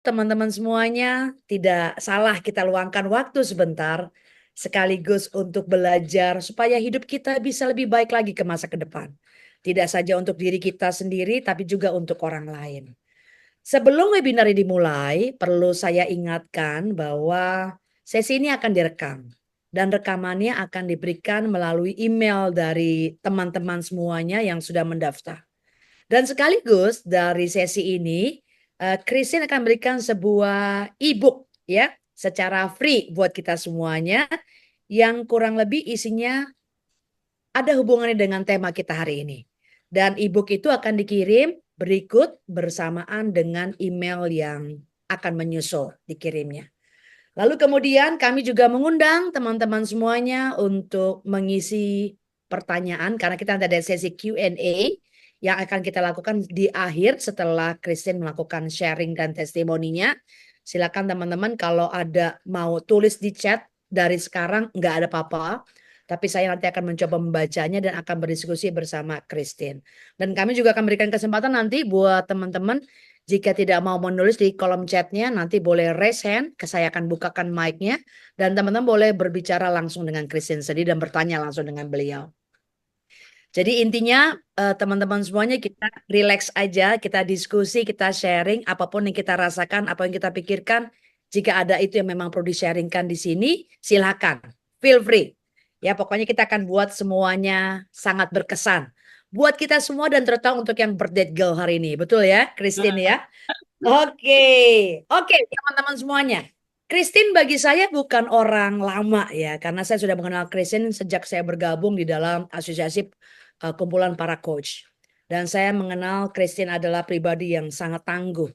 teman-teman semuanya. Tidak salah kita luangkan waktu sebentar sekaligus untuk belajar supaya hidup kita bisa lebih baik lagi ke masa ke depan. Tidak saja untuk diri kita sendiri, tapi juga untuk orang lain. Sebelum webinar ini dimulai, perlu saya ingatkan bahwa sesi ini akan direkam. Dan rekamannya akan diberikan melalui email dari teman-teman semuanya yang sudah mendaftar. Dan sekaligus dari sesi ini, Christine akan berikan sebuah e-book ya, secara free buat kita semuanya, yang kurang lebih isinya ada hubungannya dengan tema kita hari ini. Dan e-book itu akan dikirim berikut bersamaan dengan email yang akan menyusul dikirimnya. Lalu kemudian kami juga mengundang teman-teman semuanya untuk mengisi pertanyaan karena kita ada sesi Q&A yang akan kita lakukan di akhir setelah Christine melakukan sharing dan testimoninya. Silakan teman-teman kalau ada mau tulis di chat dari sekarang nggak ada apa-apa. Tapi saya nanti akan mencoba membacanya dan akan berdiskusi bersama Christine. Dan kami juga akan berikan kesempatan nanti buat teman-teman jika tidak mau menulis di kolom chatnya, nanti boleh raise hand, saya akan bukakan mic-nya, dan teman-teman boleh berbicara langsung dengan Christine sendiri dan bertanya langsung dengan beliau. Jadi intinya teman-teman semuanya kita relax aja, kita diskusi, kita sharing, apapun yang kita rasakan, apa yang kita pikirkan, jika ada itu yang memang perlu di-sharingkan di sini, silakan, feel free. Ya pokoknya kita akan buat semuanya sangat berkesan. Buat kita semua dan terutama untuk yang birthday girl hari ini, betul ya, Christine ya? Oke, oke teman-teman semuanya. Christine bagi saya bukan orang lama ya, karena saya sudah mengenal Christine sejak saya bergabung di dalam asosiasi kumpulan para coach. Dan saya mengenal Christine adalah pribadi yang sangat tangguh,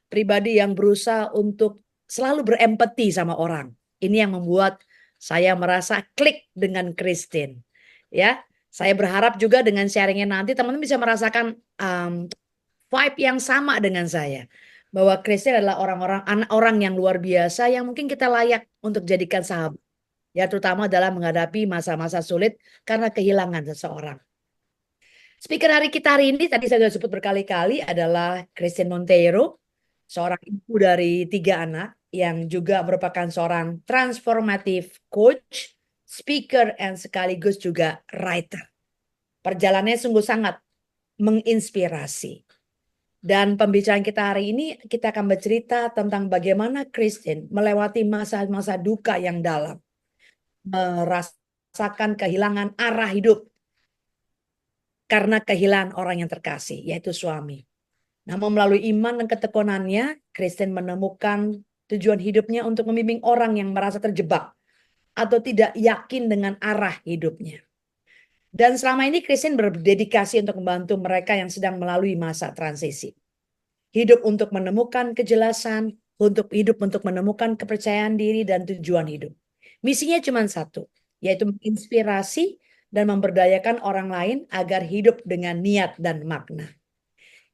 pribadi yang berusaha untuk selalu berempati sama orang. Ini yang membuat saya merasa klik dengan Christine. Ya, saya berharap juga dengan sharingnya nanti teman-teman bisa merasakan vibe yang sama dengan saya. Bahwa Christine adalah orang-orang anak orang yang luar biasa yang mungkin kita layak untuk jadikan sahabat. Ya terutama dalam menghadapi masa-masa sulit karena kehilangan seseorang. Speaker hari kita hari ini tadi saya sudah sebut berkali-kali adalah Christine Monteiro, seorang ibu dari 3 anak yang juga merupakan seorang transformative coach, speaker, dan sekaligus juga writer. Perjalanannya sungguh sangat menginspirasi. Dan pembicaraan kita hari ini kita akan bercerita tentang bagaimana Christine melewati masa-masa duka yang dalam, merasakan kehilangan arah hidup karena kehilangan orang yang terkasih, yaitu suami. Namun melalui iman dan ketekunannya, Christine menemukan tujuan hidupnya untuk membimbing orang yang merasa terjebak atau tidak yakin dengan arah hidupnya. Dan selama ini Christine berdedikasi untuk membantu mereka yang sedang melalui masa transisi. Hidup untuk menemukan kejelasan, untuk menemukan kepercayaan diri dan tujuan hidup. Misinya cuma satu, yaitu menginspirasi dan memberdayakan orang lain agar hidup dengan niat dan makna.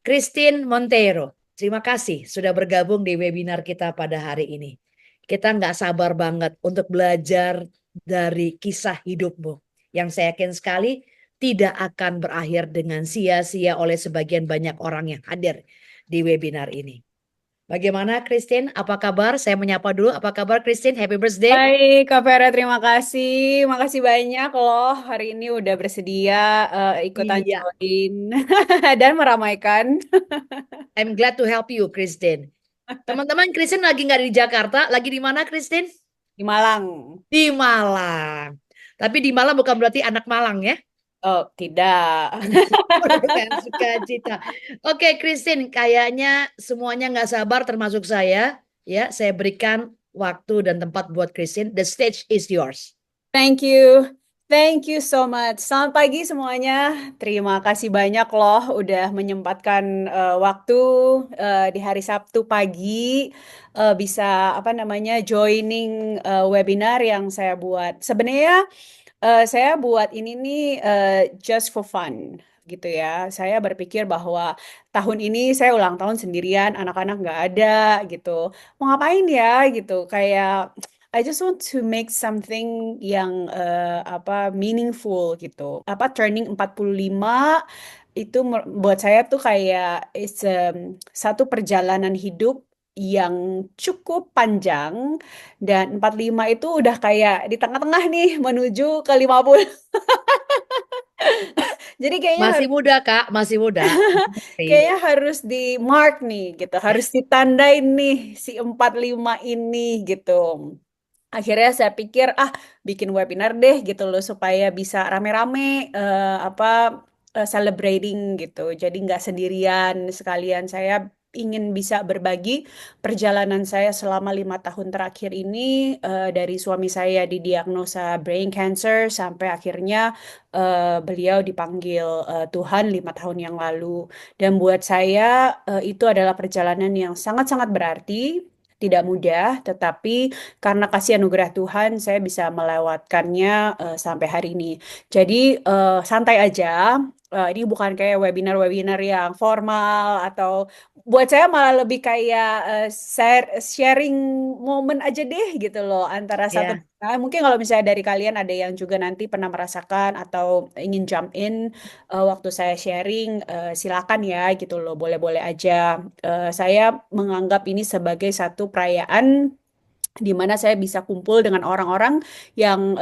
Christine Monteiro, terima kasih sudah bergabung di webinar kita pada hari ini. Kita nggak sabar banget untuk belajar dari kisah hidupmu, yang saya yakin sekali tidak akan berakhir dengan sia-sia oleh sebagian banyak orang yang hadir di webinar ini. Bagaimana Christine? Apa kabar? Saya menyapa dulu. Apa kabar Christine? Happy birthday. Baik, Kak Vera, terima kasih. Makasih banyak loh hari ini udah bersedia ikutan Iya, join dan meramaikan I'm glad to help you, Christine. Teman-teman, Christine lagi nggak di Jakarta, lagi di mana, Christine? di Malang. Di Malang. Tapi di Malang bukan berarti anak Malang ya. Oh, tidak. Dengan sukacita. Oke, Christine, kayaknya semuanya nggak sabar termasuk saya. Ya, saya berikan waktu dan tempat buat Christine. The stage is yours. Thank you. Thank you so much. Selamat pagi semuanya. Terima kasih banyak loh udah menyempatkan waktu di hari Sabtu pagi bisa apa namanya joining webinar yang saya buat. Sebenarnya saya buat ini nih just for fun gitu ya. Saya berpikir bahwa tahun ini saya ulang tahun sendirian, anak-anak nggak ada gitu. Mau ngapain ya gitu? Kayak I just want to make something yang apa meaningful gitu. Apa turning 45 itu buat saya tuh kayak satu perjalanan hidup yang cukup panjang, dan 45 itu udah kayak di tengah-tengah nih menuju ke 50. Jadi kayaknya Masih muda, Kak, masih muda. Tapi, kayaknya harus di mark nih gitu, harus ditandain nih si 45 ini gitu. Akhirnya saya pikir bikin webinar deh gitu loh supaya bisa rame-rame celebrating gitu. Jadi nggak sendirian, sekalian saya ingin bisa berbagi perjalanan saya selama 5 tahun terakhir ini, dari suami saya didiagnosa brain cancer sampai akhirnya beliau dipanggil Tuhan 5 tahun yang lalu. Dan buat saya itu adalah perjalanan yang sangat-sangat berarti. Tidak mudah, tetapi karena kasih anugerah Tuhan, saya bisa melewatkannya sampai hari ini. Jadi santai aja. Ini bukan kayak webinar-webinar yang formal, atau buat saya malah lebih kayak sharing moment aja deh gitu loh antara satu. ya, Nah, mungkin kalau misalnya dari kalian ada yang juga nanti pernah merasakan atau ingin jump in waktu saya sharing, silakan ya gitu loh, boleh-boleh aja. Saya menganggap ini sebagai satu perayaan di mana saya bisa kumpul dengan orang-orang yang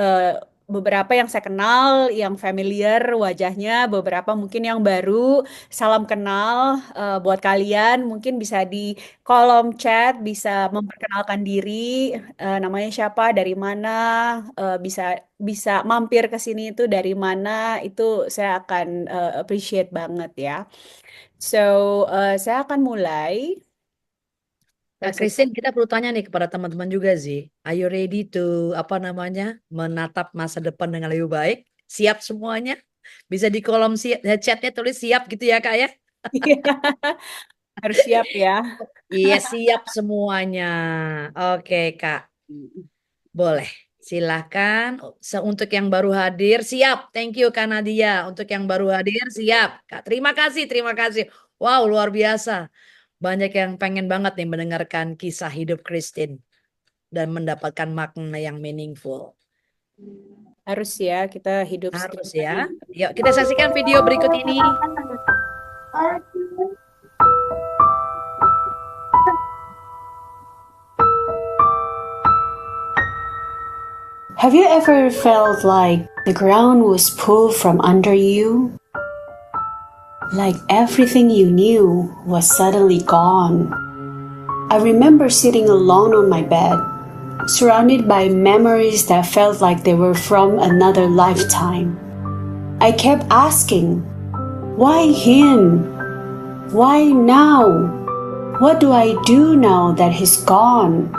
beberapa yang saya kenal, yang familiar wajahnya, beberapa mungkin yang baru. Salam kenal buat kalian, mungkin bisa di kolom chat, bisa memperkenalkan diri, namanya siapa, dari mana, bisa bisa mampir ke sini itu dari mana, itu saya akan appreciate banget ya. So, saya akan mulai. Kak Christine, kita perlu tanya nih kepada teman-teman juga sih. Are you ready to, apa namanya, menatap masa depan dengan lebih baik? Siap semuanya? Bisa di kolom chatnya tulis siap gitu ya, Kak ya? Harus siap ya. Iya, siap semuanya. Oke, Kak. Boleh. Silahkan. Untuk yang baru hadir, siap. Thank you, Kak Nadia. Untuk yang baru hadir, siap. Kak, terima kasih, terima kasih. Wow, luar biasa. Banyak yang pengen banget nih mendengarkan kisah hidup Christine dan mendapatkan makna yang meaningful. Harus ya, kita hidup Harus setidaknya. ya. Yuk, kita saksikan video berikut ini. Have you ever felt like the ground was pulled from under you? Like everything you knew was suddenly gone. I remember sitting alone on my bed, surrounded by memories that felt like they were from another lifetime. I kept asking, why him? Why now? What do I do now that he's gone?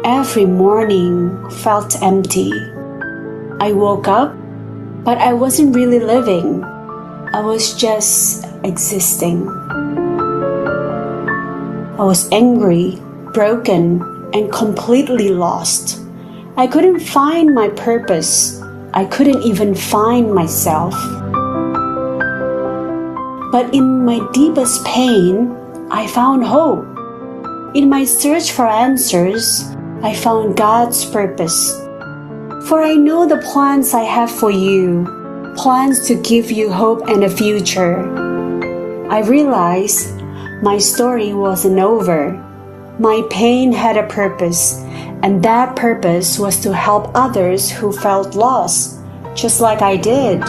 Every morning felt empty. I woke up, but I wasn't really living. I was just existing. I was angry, broken, and completely lost. I couldn't find my purpose. I couldn't even find myself. But in my deepest pain, I found hope. In my search for answers, I found God's purpose. For I know the plans I have for you, plans to give you hope and a future. I realized my story wasn't over. My pain had a purpose, and that purpose was to help others who felt lost, just like I did.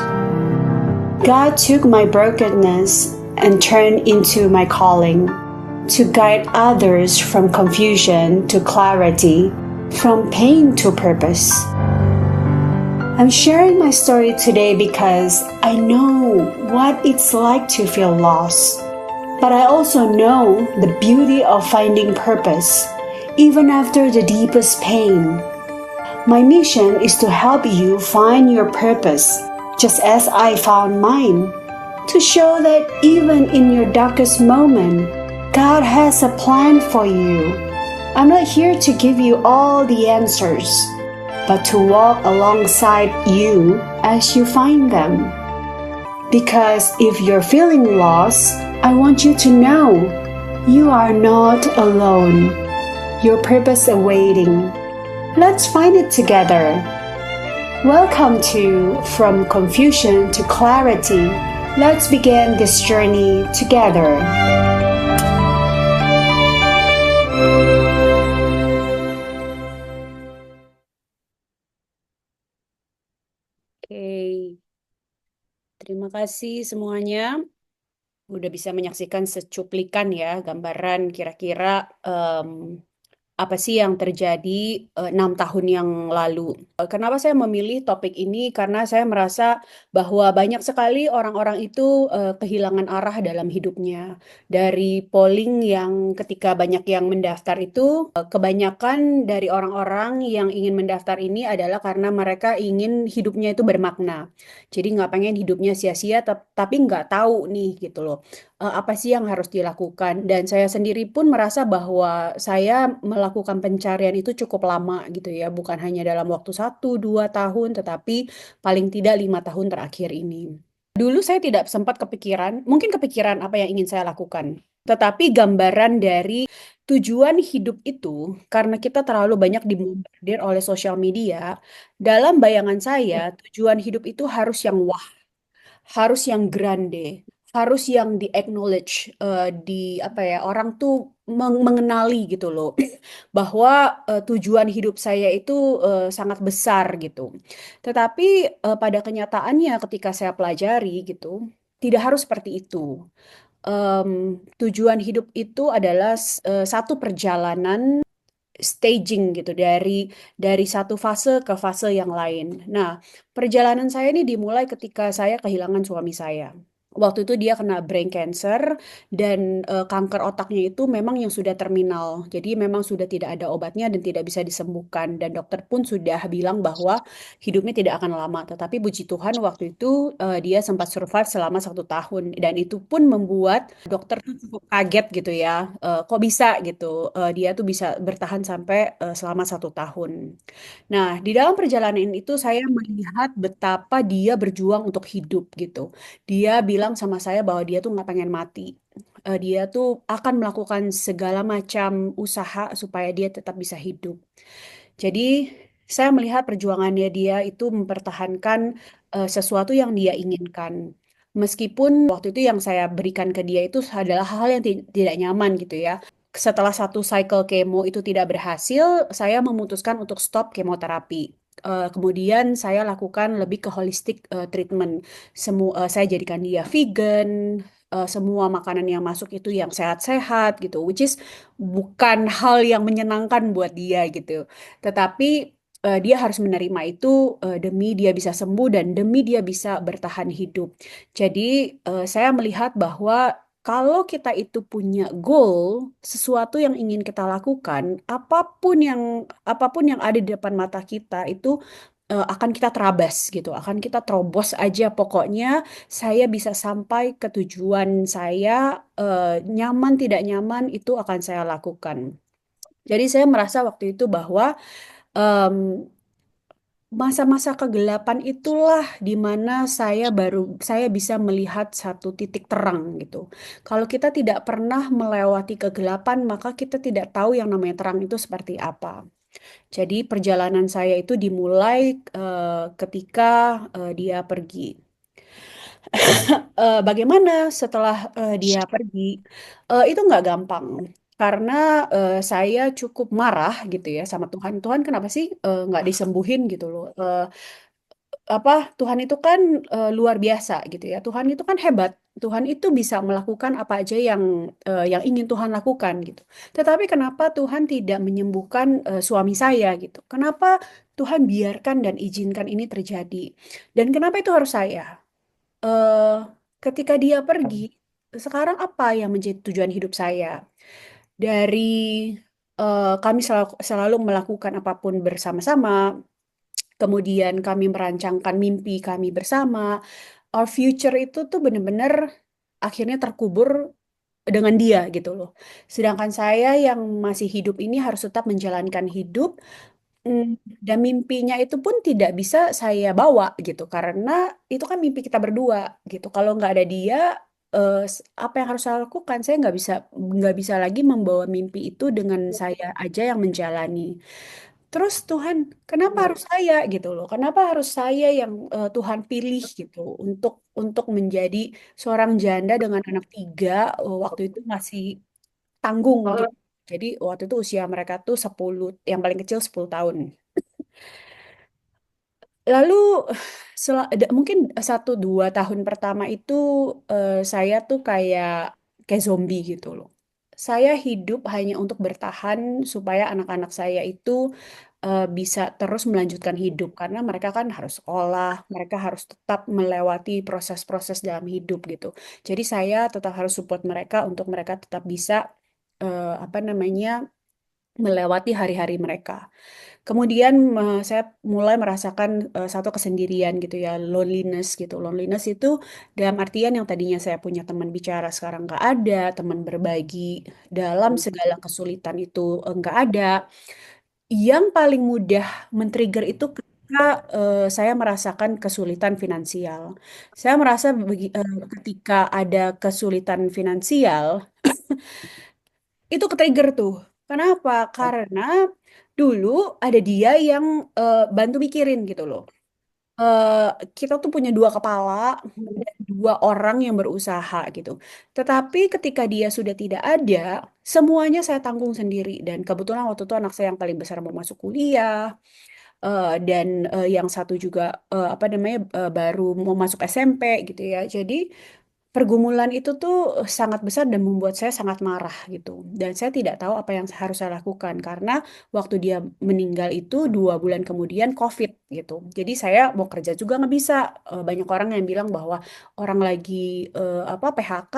God took my brokenness and turned into my calling, to guide others from confusion to clarity, from pain to purpose. I'm sharing my story today because I know what it's like to feel lost. But I also know the beauty of finding purpose, even after the deepest pain. My mission is to help you find your purpose, just as I found mine, to show that even in your darkest moment, God has a plan for you. I'm not here to give you all the answers, but to walk alongside you as you find them. Because if you're feeling lost, I want you to know you are not alone. Your purpose awaiting. Let's find it together. Welcome to From Confusion to Clarity. Let's begin this journey together. Terima kasih semuanya. Udah bisa menyaksikan secuplikan ya gambaran kira-kira apa sih yang terjadi 6 tahun yang lalu. Kenapa saya memilih topik ini? Karena saya merasa bahwa banyak sekali orang-orang itu kehilangan arah dalam hidupnya. Dari polling yang ketika banyak yang mendaftar itu, kebanyakan dari orang-orang yang ingin mendaftar ini adalah karena mereka ingin hidupnya itu bermakna. Jadi nggak pengen hidupnya sia-sia, tapi nggak tahu nih gitu loh apa sih yang harus dilakukan. Dan saya sendiri pun merasa bahwa saya melakukan pencarian itu cukup lama gitu ya, bukan hanya dalam waktu 1-2 tahun, tetapi paling tidak 5 tahun terakhir ini. Dulu saya tidak sempat kepikiran, mungkin kepikiran apa yang ingin saya lakukan. Tetapi gambaran dari tujuan hidup itu, karena kita terlalu banyak dibombardir oleh sosial media, dalam bayangan saya, tujuan hidup itu harus yang harus yang grande, harus yang di acknowledge, di apa ya, orang tuh mengenali gitu loh, bahwa tujuan hidup saya itu sangat besar gitu. Tetapi pada kenyataannya ketika saya pelajari gitu, tidak harus seperti itu. Tujuan hidup itu adalah satu perjalanan staging gitu dari satu fase ke fase yang lain. Nah, perjalanan saya ini dimulai ketika saya kehilangan suami saya. Waktu itu dia kena brain cancer dan kanker otaknya itu memang yang sudah terminal. Jadi memang sudah tidak ada obatnya dan tidak bisa disembuhkan. Dan dokter pun sudah bilang bahwa hidupnya tidak akan lama. Tetapi puji Tuhan waktu itu dia sempat survive selama 1 tahun. Dan itu pun membuat dokter tuh cukup kaget gitu ya. Kok bisa gitu? Dia tuh bisa bertahan sampai selama 1 tahun. Nah, di dalam perjalanan itu saya melihat betapa dia berjuang untuk hidup gitu. Dia bilang sama saya bahwa dia tuh nggak pengen mati. Dia tuh akan melakukan segala macam usaha supaya dia tetap bisa hidup. Jadi saya melihat perjuangannya dia itu mempertahankan sesuatu yang dia inginkan. Meskipun waktu itu yang saya berikan ke dia itu adalah hal-hal yang tidak nyaman gitu ya. Setelah satu cycle kemo itu tidak berhasil, saya memutuskan untuk stop kemoterapi. Kemudian saya lakukan lebih ke holistic treatment. Saya jadikan dia vegan, semua makanan yang masuk itu yang sehat-sehat gitu, which is bukan hal yang menyenangkan buat dia gitu. Tetapi dia harus menerima itu demi dia bisa sembuh dan demi dia bisa bertahan hidup. Jadi saya melihat bahwa kalau kita itu punya goal, sesuatu yang ingin kita lakukan, apapun yang ada di depan mata kita itu akan kita terabas gitu, akan kita terobos aja pokoknya saya bisa sampai ke tujuan saya, nyaman tidak nyaman itu akan saya lakukan. Jadi saya merasa waktu itu bahwa em, masa-masa kegelapan itulah di mana saya bisa melihat satu titik terang gitu. Kalau kita tidak pernah melewati kegelapan, maka kita tidak tahu yang namanya terang itu seperti apa. Jadi perjalanan saya itu dimulai ketika dia pergi. Bagaimana setelah dia pergi? Itu nggak gampang karena saya cukup marah gitu ya sama Tuhan. Tuhan kenapa sih nggak disembuhin gitu loh? Apa Tuhan itu kan luar biasa gitu ya. Tuhan itu kan hebat. Tuhan itu bisa melakukan apa aja yang ingin Tuhan lakukan gitu. Tetapi kenapa Tuhan tidak menyembuhkan suami saya gitu? Kenapa Tuhan biarkan dan izinkan ini terjadi? Dan kenapa itu harus saya? eh Ketika dia pergi, sekarang apa yang menjadi tujuan hidup saya? Dari kami selalu melakukan apapun bersama-sama, kemudian kami merancangkan mimpi kami bersama. Our future itu tuh bener-bener akhirnya terkubur dengan dia gitu loh. Sedangkan saya yang masih hidup ini harus tetap menjalankan hidup. Mm, Dan mimpinya itu pun tidak bisa saya bawa gitu karena itu kan mimpi kita berdua gitu. Kalau nggak ada dia, apa yang harus saya lakukan? Saya nggak bisa lagi membawa mimpi itu dengan saya aja yang menjalani. Terus Tuhan, kenapa harus saya gitu loh? Kenapa harus saya yang Tuhan pilih gitu untuk menjadi seorang janda dengan anak 3 waktu itu masih tanggung gitu. Jadi waktu itu usia mereka tuh 10, yang paling kecil 10 tahun. Lalu mungkin 1-2 tahun pertama itu saya tuh kayak zombie gitu loh. Saya hidup hanya untuk bertahan supaya anak-anak saya itu bisa terus melanjutkan hidup karena mereka kan harus sekolah, mereka harus tetap melewati proses-proses dalam hidup gitu. Jadi saya tetap harus support mereka untuk mereka tetap bisa apa namanya melewati hari-hari mereka. Kemudian saya mulai merasakan satu kesendirian gitu ya, loneliness gitu. Loneliness itu dalam artian yang tadinya saya punya teman bicara sekarang nggak ada, teman berbagi dalam segala kesulitan itu nggak ada. Yang paling mudah men-trigger itu ketika saya merasakan kesulitan finansial. Saya merasa ketika ada kesulitan finansial, itu ke-trigger tuh. Kenapa? Karena dulu ada dia yang bantu mikirin gitu loh. eh, kita tuh punya dua kepala dan dua orang yang berusaha gitu. Tetapi ketika dia sudah tidak ada, semuanya saya tanggung sendiri. Dan kebetulan waktu itu anak saya yang paling besar mau masuk kuliah, dan yang satu juga apa namanya baru mau masuk SMP gitu ya. Jadi pergumulan itu tuh sangat besar dan membuat saya sangat marah gitu. Dan saya tidak tahu apa yang harus saya lakukan karena waktu dia meninggal itu 2 bulan kemudian COVID gitu. Jadi saya mau kerja juga nggak bisa. Banyak orang yang bilang bahwa orang lagi apa PHK,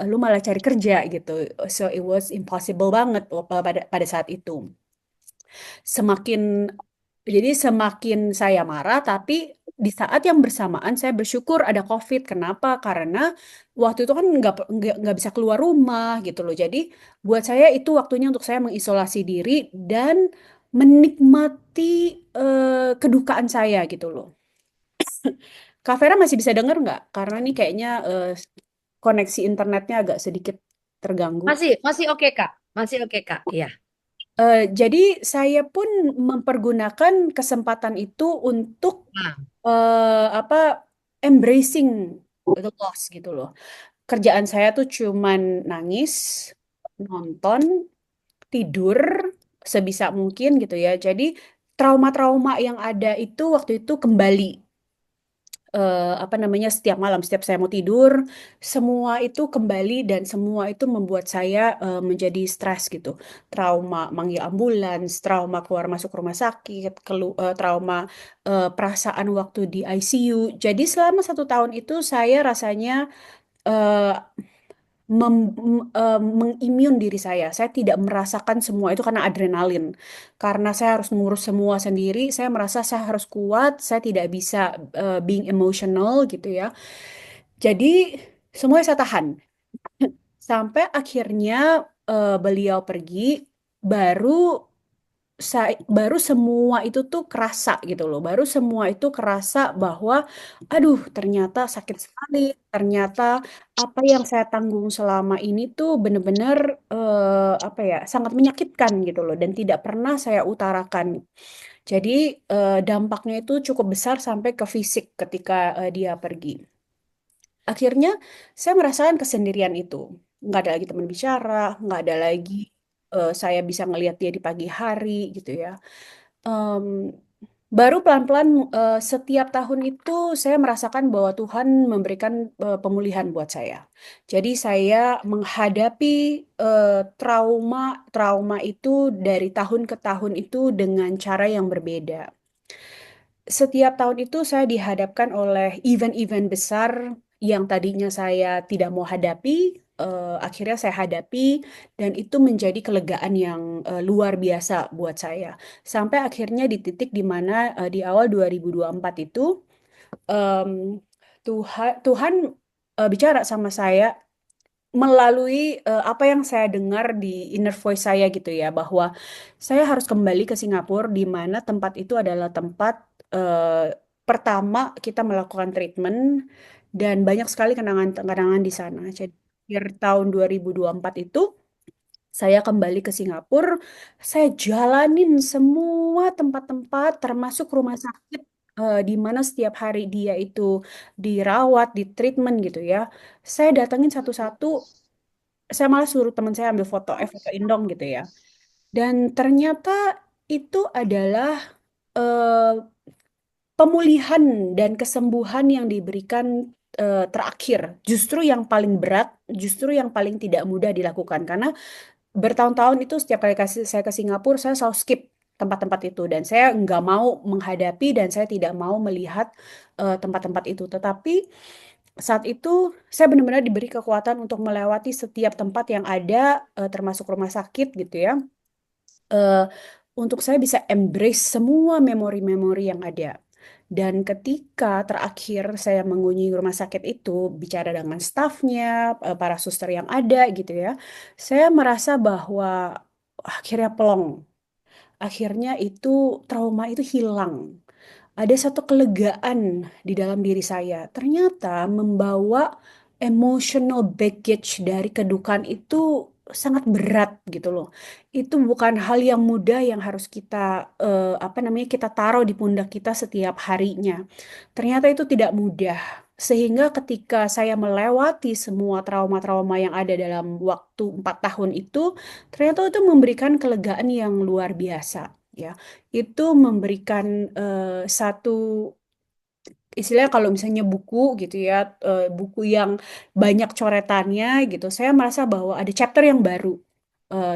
lu malah cari kerja gitu. So it was impossible banget pada saat itu. Semakin jadi semakin saya marah, tapi di saat yang bersamaan saya bersyukur ada COVID. Kenapa? Karena waktu itu kan nggak bisa keluar rumah gitu loh. Jadi buat saya itu waktunya untuk saya mengisolasi diri dan menikmati kedukaan saya gitu loh. Kak Vera masih bisa denger nggak? Karena nih kayaknya koneksi internetnya agak sedikit terganggu. Masih, masih oke Kak. Masih oke Kak. Iya. Jadi saya pun mempergunakan kesempatan itu untuk Nah, apa embracing the loss gitu loh. Kerjaan saya tuh cuman nangis, nonton, tidur sebisa mungkin gitu ya. Jadi trauma-trauma yang ada itu waktu itu kembali apa namanya setiap malam setiap saya mau tidur semua itu kembali dan semua itu membuat saya menjadi stres gitu, trauma manggil ambulans, trauma keluar masuk rumah sakit, trauma perasaan waktu di ICU. Jadi selama 1 tahun itu saya rasanya eh, mengimun diri saya. Saya tidak merasakan semua itu karena adrenalin. Karena saya harus mengurus semua sendiri, saya merasa saya harus kuat, saya tidak bisa being emotional gitu ya. Jadi semuanya saya tahan. Sampai akhirnya beliau pergi, baru baru semua itu tuh kerasa gitu loh. Baru semua itu kerasa bahwa aduh ternyata sakit sekali. Ternyata apa yang saya tanggung selama ini tuh bener-bener apa ya sangat menyakitkan gitu loh dan tidak pernah saya utarakan. Jadi dampaknya itu cukup besar sampai ke fisik ketika dia pergi. Akhirnya saya merasakan kesendirian itu. Nggak ada lagi teman bicara, nggak ada lagi saya bisa ngelihat dia di pagi hari gitu ya. Em, Baru pelan-pelan setiap tahun itu saya merasakan bahwa Tuhan memberikan pemulihan buat saya. Jadi saya menghadapi trauma itu dari tahun ke tahun itu dengan cara yang berbeda. Setiap tahun itu saya dihadapkan oleh event-event besar yang tadinya saya tidak mau hadapi, akhirnya saya hadapi dan itu menjadi kelegaan yang luar biasa buat saya. Sampai akhirnya di titik di mana di awal 2024 itu em, Tuhan bicara sama saya melalui apa yang saya dengar di inner voice saya gitu ya, bahwa saya harus kembali ke Singapura di mana tempat itu adalah tempat pertama kita melakukan treatment dan banyak sekali kenangan-kenangan di sana. Jadi akhir tahun 2024 itu saya kembali ke Singapura, saya jalanin semua tempat-tempat termasuk rumah sakit di mana setiap hari dia itu dirawat, di treatment gitu ya. Saya datengin satu-satu, saya malah suruh teman saya ambil foto, fotoin dong gitu ya. Dan ternyata itu adalah eh, pemulihan dan kesembuhan yang diberikan terakhir justru yang paling berat, justru yang paling tidak mudah dilakukan karena bertahun-tahun itu setiap kali saya ke Singapura saya selalu skip tempat-tempat itu dan saya nggak mau menghadapi dan saya tidak mau melihat tempat-tempat itu. Tetapi saat itu saya benar-benar diberi kekuatan untuk melewati setiap tempat yang ada, termasuk rumah sakit gitu ya, eh, untuk saya bisa embrace semua memori-memori yang ada. Dan ketika terakhir saya mengunjungi rumah sakit itu, bicara dengan stafnya, para suster yang ada gitu ya, saya merasa bahwa akhirnya plong. Akhirnya itu trauma itu hilang. Ada satu kelegaan di dalam diri saya. Ternyata membawa emotional baggage dari kedukaan itu sangat berat gitu loh. Itu bukan hal yang mudah yang harus kita apa namanya kita taruh di pundak kita setiap harinya. Ternyata itu tidak mudah. Sehingga ketika saya melewati semua trauma-trauma yang ada dalam waktu 4 tahun itu, ternyata itu memberikan kelegaan yang luar biasa. Ya, itu memberikan satu istilahnya kalau misalnya buku gitu ya, buku yang banyak coretannya gitu, saya merasa bahwa ada chapter yang baru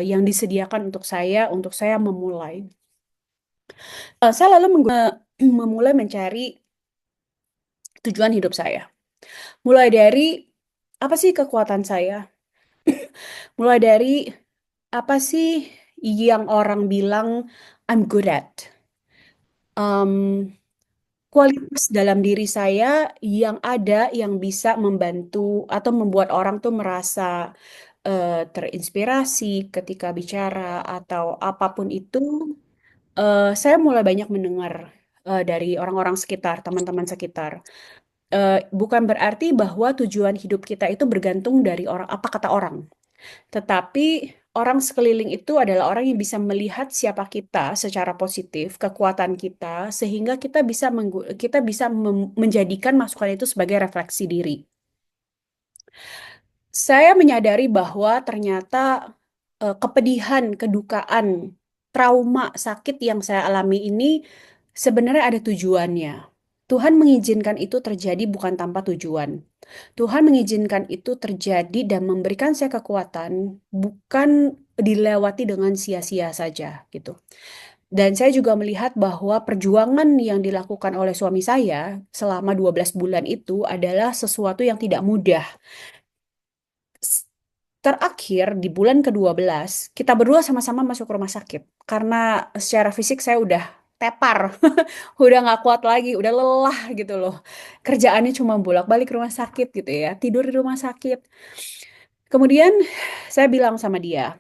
yang disediakan untuk saya memulai. Saya lalu memulai mencari tujuan hidup saya. Mulai dari apa sih kekuatan saya? Mulai dari apa sih yang orang bilang I'm good at? Um, Kualitas dalam diri saya yang ada yang bisa membantu atau membuat orang tuh merasa terinspirasi ketika bicara atau apapun itu. Saya mulai banyak mendengar dari orang-orang sekitar, teman-teman sekitar. Bukan berarti bahwa tujuan hidup kita itu bergantung dari orang apa kata orang. Tetapi orang sekeliling itu adalah orang yang bisa melihat siapa kita secara positif, kekuatan kita, sehingga kita bisa menjadikan masukan itu sebagai refleksi diri. Saya menyadari bahwa ternyata kepedihan, kedukaan, trauma, sakit yang saya alami ini sebenarnya ada tujuannya. Tuhan mengizinkan itu terjadi bukan tanpa tujuan. Tuhan mengizinkan itu terjadi dan memberikan saya kekuatan, bukan dilewati dengan sia-sia saja gitu. Dan saya juga melihat bahwa perjuangan yang dilakukan oleh suami saya selama 12 bulan itu adalah sesuatu yang tidak mudah. Terakhir di bulan ke-12, kita berdua sama-sama masuk rumah sakit. Karena secara fisik saya udah tepar, udah nggak kuat lagi, udah lelah gitu loh. Kerjaannya cuma bolak-balik rumah sakit gitu ya, tidur di rumah sakit. Kemudian saya bilang sama dia,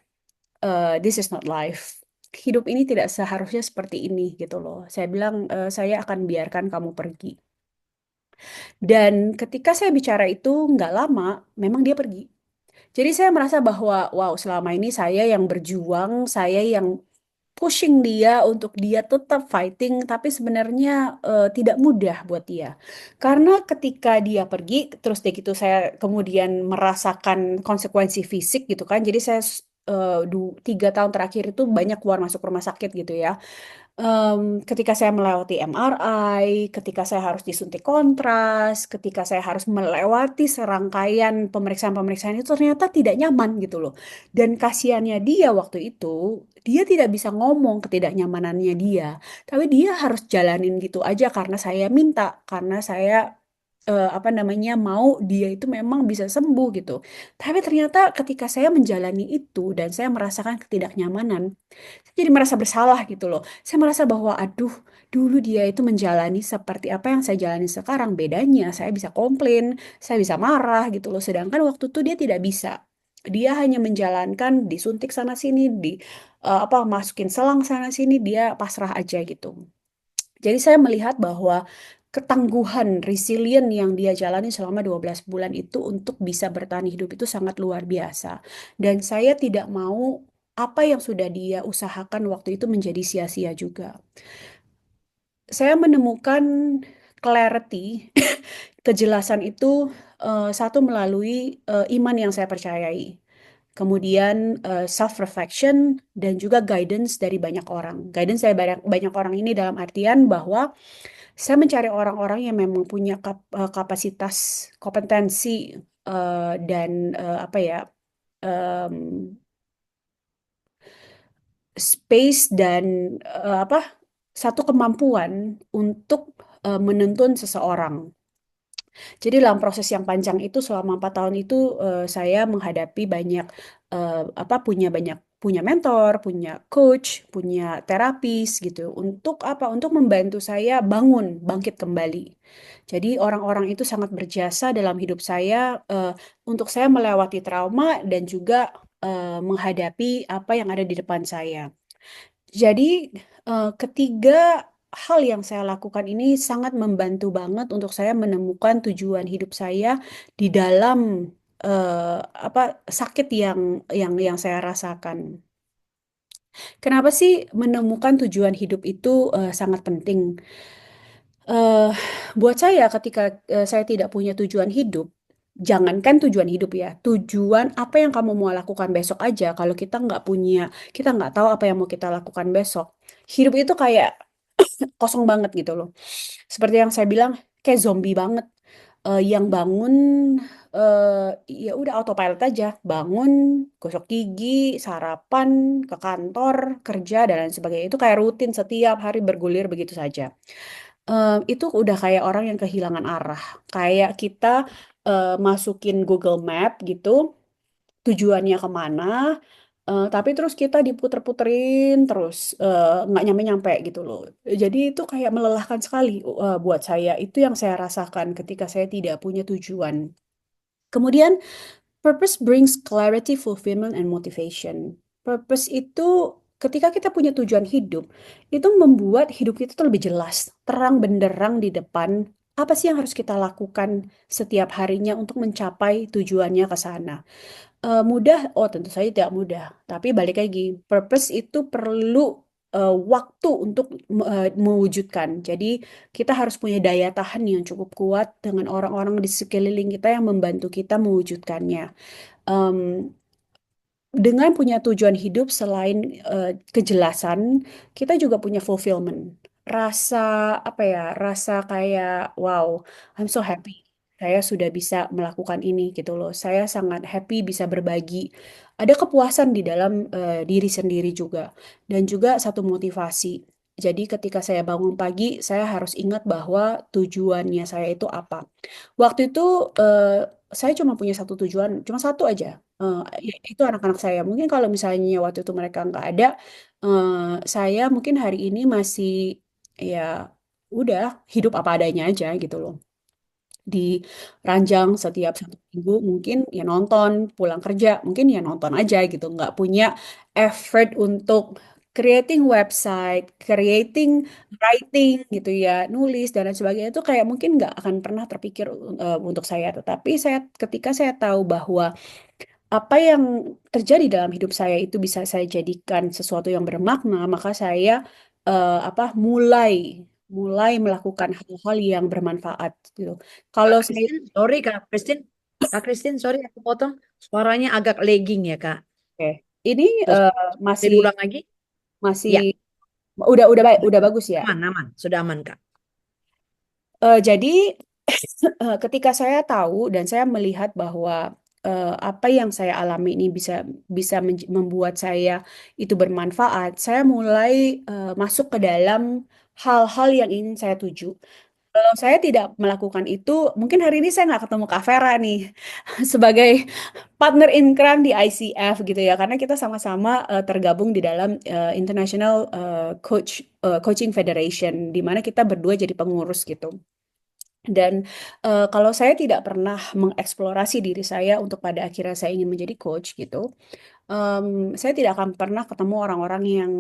this is not life. Hidup ini tidak seharusnya seperti ini gitu loh. Saya bilang, saya akan biarkan kamu pergi. Dan ketika saya bicara itu nggak lama, memang dia pergi. Jadi saya merasa bahwa, wow, selama ini saya yang berjuang, saya yang pushing dia untuk dia tetap fighting, tapi sebenarnya tidak mudah buat dia. Karena ketika dia pergi, terus deh gitu saya kemudian merasakan konsekuensi fisik gitu kan. Jadi saya 3 tahun terakhir itu banyak keluar masuk rumah sakit gitu ya. Ketika saya melewati MRI, ketika saya harus disuntik kontras, ketika saya harus melewati serangkaian pemeriksaan-pemeriksaan itu ternyata tidak nyaman gitu loh. Dan kasihannya dia waktu itu, dia tidak bisa ngomong ketidaknyamanannya dia, tapi dia harus jalanin gitu aja karena saya minta, karena saya apa namanya mau dia itu memang bisa sembuh gitu. Tapi ternyata ketika saya menjalani itu dan saya merasakan ketidaknyamanan, saya jadi merasa bersalah gitu loh. Saya merasa bahwa aduh, dulu dia itu menjalani seperti apa yang saya jalani sekarang. Bedanya saya bisa komplain, saya bisa marah gitu loh. Sedangkan waktu itu dia tidak bisa. Dia hanya menjalankan disuntik sana sini, apa masukin selang sana sini, dia pasrah aja gitu. Jadi saya melihat bahwa ketangguhan, resilient yang dia jalani selama 12 bulan itu untuk bisa bertahan hidup itu sangat luar biasa. Dan saya tidak mau apa yang sudah dia usahakan waktu itu menjadi sia-sia juga. Saya menemukan clarity, kejelasan itu satu melalui iman yang saya percayai. kemudian self reflection dan juga guidance dari banyak orang. Guidance dari banyak orang ini dalam artian bahwa saya mencari orang-orang yang memang punya kapasitas, kompetensi dan apa ya, em, space dan apa, satu kemampuan untuk menuntun seseorang. Jadi dalam proses yang panjang itu selama 4 tahun itu saya menghadapi banyak apa, punya mentor, punya coach, punya terapis gitu. Untuk apa? Untuk membantu saya bangkit kembali. Jadi orang-orang itu sangat berjasa dalam hidup saya untuk saya melewati trauma dan juga menghadapi apa yang ada di depan saya. Jadi ketiga hal yang saya lakukan ini sangat membantu banget untuk saya menemukan tujuan hidup saya di dalam apa, sakit yang saya rasakan. Kenapa sih menemukan tujuan hidup itu sangat penting? eh Buat saya ketika saya tidak punya tujuan hidup, jangankan tujuan hidup ya, tujuan apa yang kamu mau lakukan besok aja, kalau kita nggak tahu apa yang mau kita lakukan besok, hidup itu kayak kosong banget gitu loh. Seperti yang saya bilang, kayak zombie banget. Yang bangun ya udah autopilot aja, bangun, gosok gigi, sarapan, ke kantor, kerja dan lain sebagainya. Itu kayak rutin setiap hari bergulir begitu saja. Itu udah kayak orang yang kehilangan arah. Kayak kita masukin Google Map gitu, tujuannya kemana, tapi terus kita diputer-puterin terus nggak nyampe-nyampe gitu loh. Jadi itu kayak melelahkan sekali buat saya. Itu yang saya rasakan ketika saya tidak punya tujuan. Kemudian purpose brings clarity, fulfillment, and motivation. Purpose itu ketika kita punya tujuan hidup, itu membuat hidup kita tuh lebih jelas, terang benderang di depan apa sih yang harus kita lakukan setiap harinya untuk mencapai tujuannya ke sana. Mudah? Oh, tentu saja tidak mudah. Tapi balik lagi, purpose itu perlu waktu untuk mewujudkan. Jadi kita harus punya daya tahan yang cukup kuat dengan orang-orang di sekeliling kita yang membantu kita mewujudkannya. Em, dengan punya tujuan hidup selain kejelasan, kita juga punya fulfillment. Rasa apa ya? Rasa kayak wow, I'm so happy. Saya sudah bisa melakukan ini gitu loh. Saya sangat happy bisa berbagi. Ada kepuasan di dalam diri sendiri juga dan juga satu motivasi. Jadi ketika saya bangun pagi, saya harus ingat bahwa tujuannya saya itu apa. Waktu itu saya cuma punya satu tujuan, cuma satu aja. Itu anak-anak saya. Mungkin kalau misalnya waktu itu mereka nggak ada, eh, saya mungkin hari ini masih ya udah hidup apa adanya aja gitu loh. Di ranjang setiap 1 minggu mungkin ya nonton, pulang kerja mungkin ya nonton aja gitu. Nggak punya effort untuk creating website, creating writing gitu ya, nulis dan lain sebagainya itu kayak mungkin nggak akan pernah terpikir untuk saya. Tetapi ketika saya tahu bahwa apa yang terjadi dalam hidup saya itu bisa saya jadikan sesuatu yang bermakna, maka saya apa, mulai melakukan hal-hal yang bermanfaat gitu. Kak Kalau saya Christine, sorry Kak Christine. Kak Christine, sorry aku potong. Suaranya agak lagging ya Kak. Oke, ini Terus masih diulang lagi? masih Ya, udah baik, udah bagus ya. aman, aman. Sudah aman Kak. Jadi ketika saya tahu dan saya melihat bahwa apa yang saya alami ini bisa bisa membuat saya itu bermanfaat, saya mulai masuk ke dalam hal-hal yang ingin saya tuju. Kalau saya tidak melakukan itu, mungkin hari ini saya nggak ketemu Kak Vera nih sebagai partner in crime di ICF gitu ya, karena kita sama-sama tergabung di dalam International Coaching Federation, di mana kita berdua jadi pengurus gitu. Dan kalau saya tidak pernah mengeksplorasi diri saya untuk pada akhirnya saya ingin menjadi coach gitu, saya tidak akan pernah ketemu orang-orang yang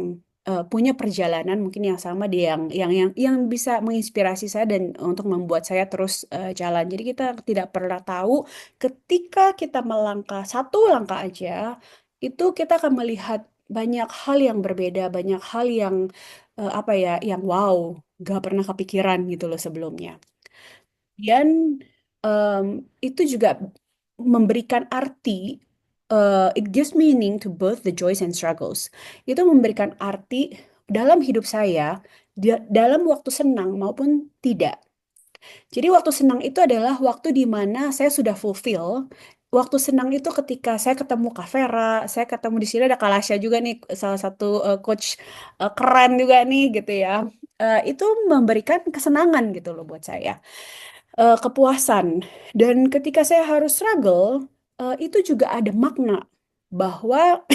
punya perjalanan mungkin yang sama dia yang bisa menginspirasi saya dan untuk membuat saya terus jalan. Jadi kita tidak pernah tahu ketika kita melangkah satu langkah aja itu kita akan melihat banyak hal yang berbeda, banyak hal yang apa ya, yang wow, gak pernah kepikiran gitu loh sebelumnya. Dan itu juga memberikan arti it gives meaning to both the joys and struggles. Itu memberikan arti dalam hidup saya, dalam waktu senang maupun tidak. Jadi waktu senang itu adalah waktu di mana saya sudah fulfill. Waktu senang itu ketika saya ketemu Kak Vera, saya ketemu di sini ada Kak Lasya juga nih, salah satu coach keren juga nih gitu ya. Itu memberikan kesenangan gitu loh buat saya, kepuasan. Dan ketika saya harus struggle, itu juga ada makna bahwa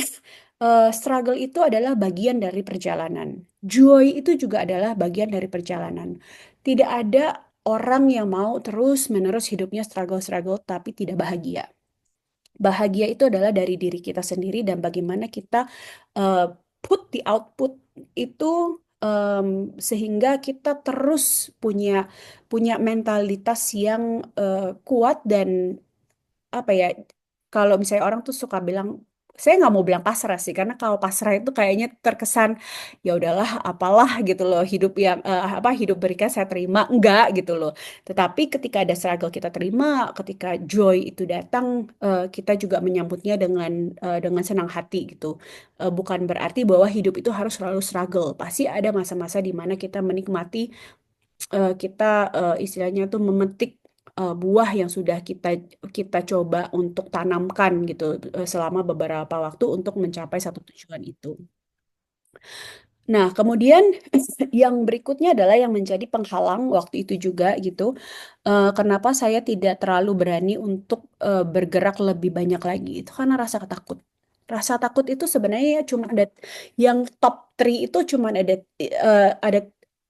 struggle itu adalah bagian dari perjalanan. Joy itu juga adalah bagian dari perjalanan. Tidak ada orang yang mau terus-menerus hidupnya struggle-struggle tapi tidak bahagia. Bahagia itu adalah dari diri kita sendiri dan bagaimana kita uh, put the output itu, sehingga kita terus punya punya mentalitas yang kuat dan apa ya, kalau misalnya orang tuh suka bilang, saya nggak mau bilang pasrah sih, karena kalau pasrah itu kayaknya terkesan ya udahlah apalah gitu loh, hidup yang apa, hidup berikan saya terima, enggak gitu loh. Tetapi ketika ada struggle kita terima, ketika joy itu datang, kita juga menyambutnya dengan senang hati gitu. Bukan berarti bahwa hidup itu harus selalu struggle, pasti ada masa-masa di mana kita menikmati, kita istilahnya tuh memetik buah yang sudah kita kita coba untuk tanamkan gitu, selama beberapa waktu untuk mencapai satu tujuan itu. Nah, kemudian yang berikutnya adalah yang menjadi penghalang waktu itu juga gitu. Kenapa saya tidak terlalu berani untuk bergerak lebih banyak lagi? Itu karena rasa takut. Rasa takut itu sebenarnya cuma ada, yang top 3 itu cuma ada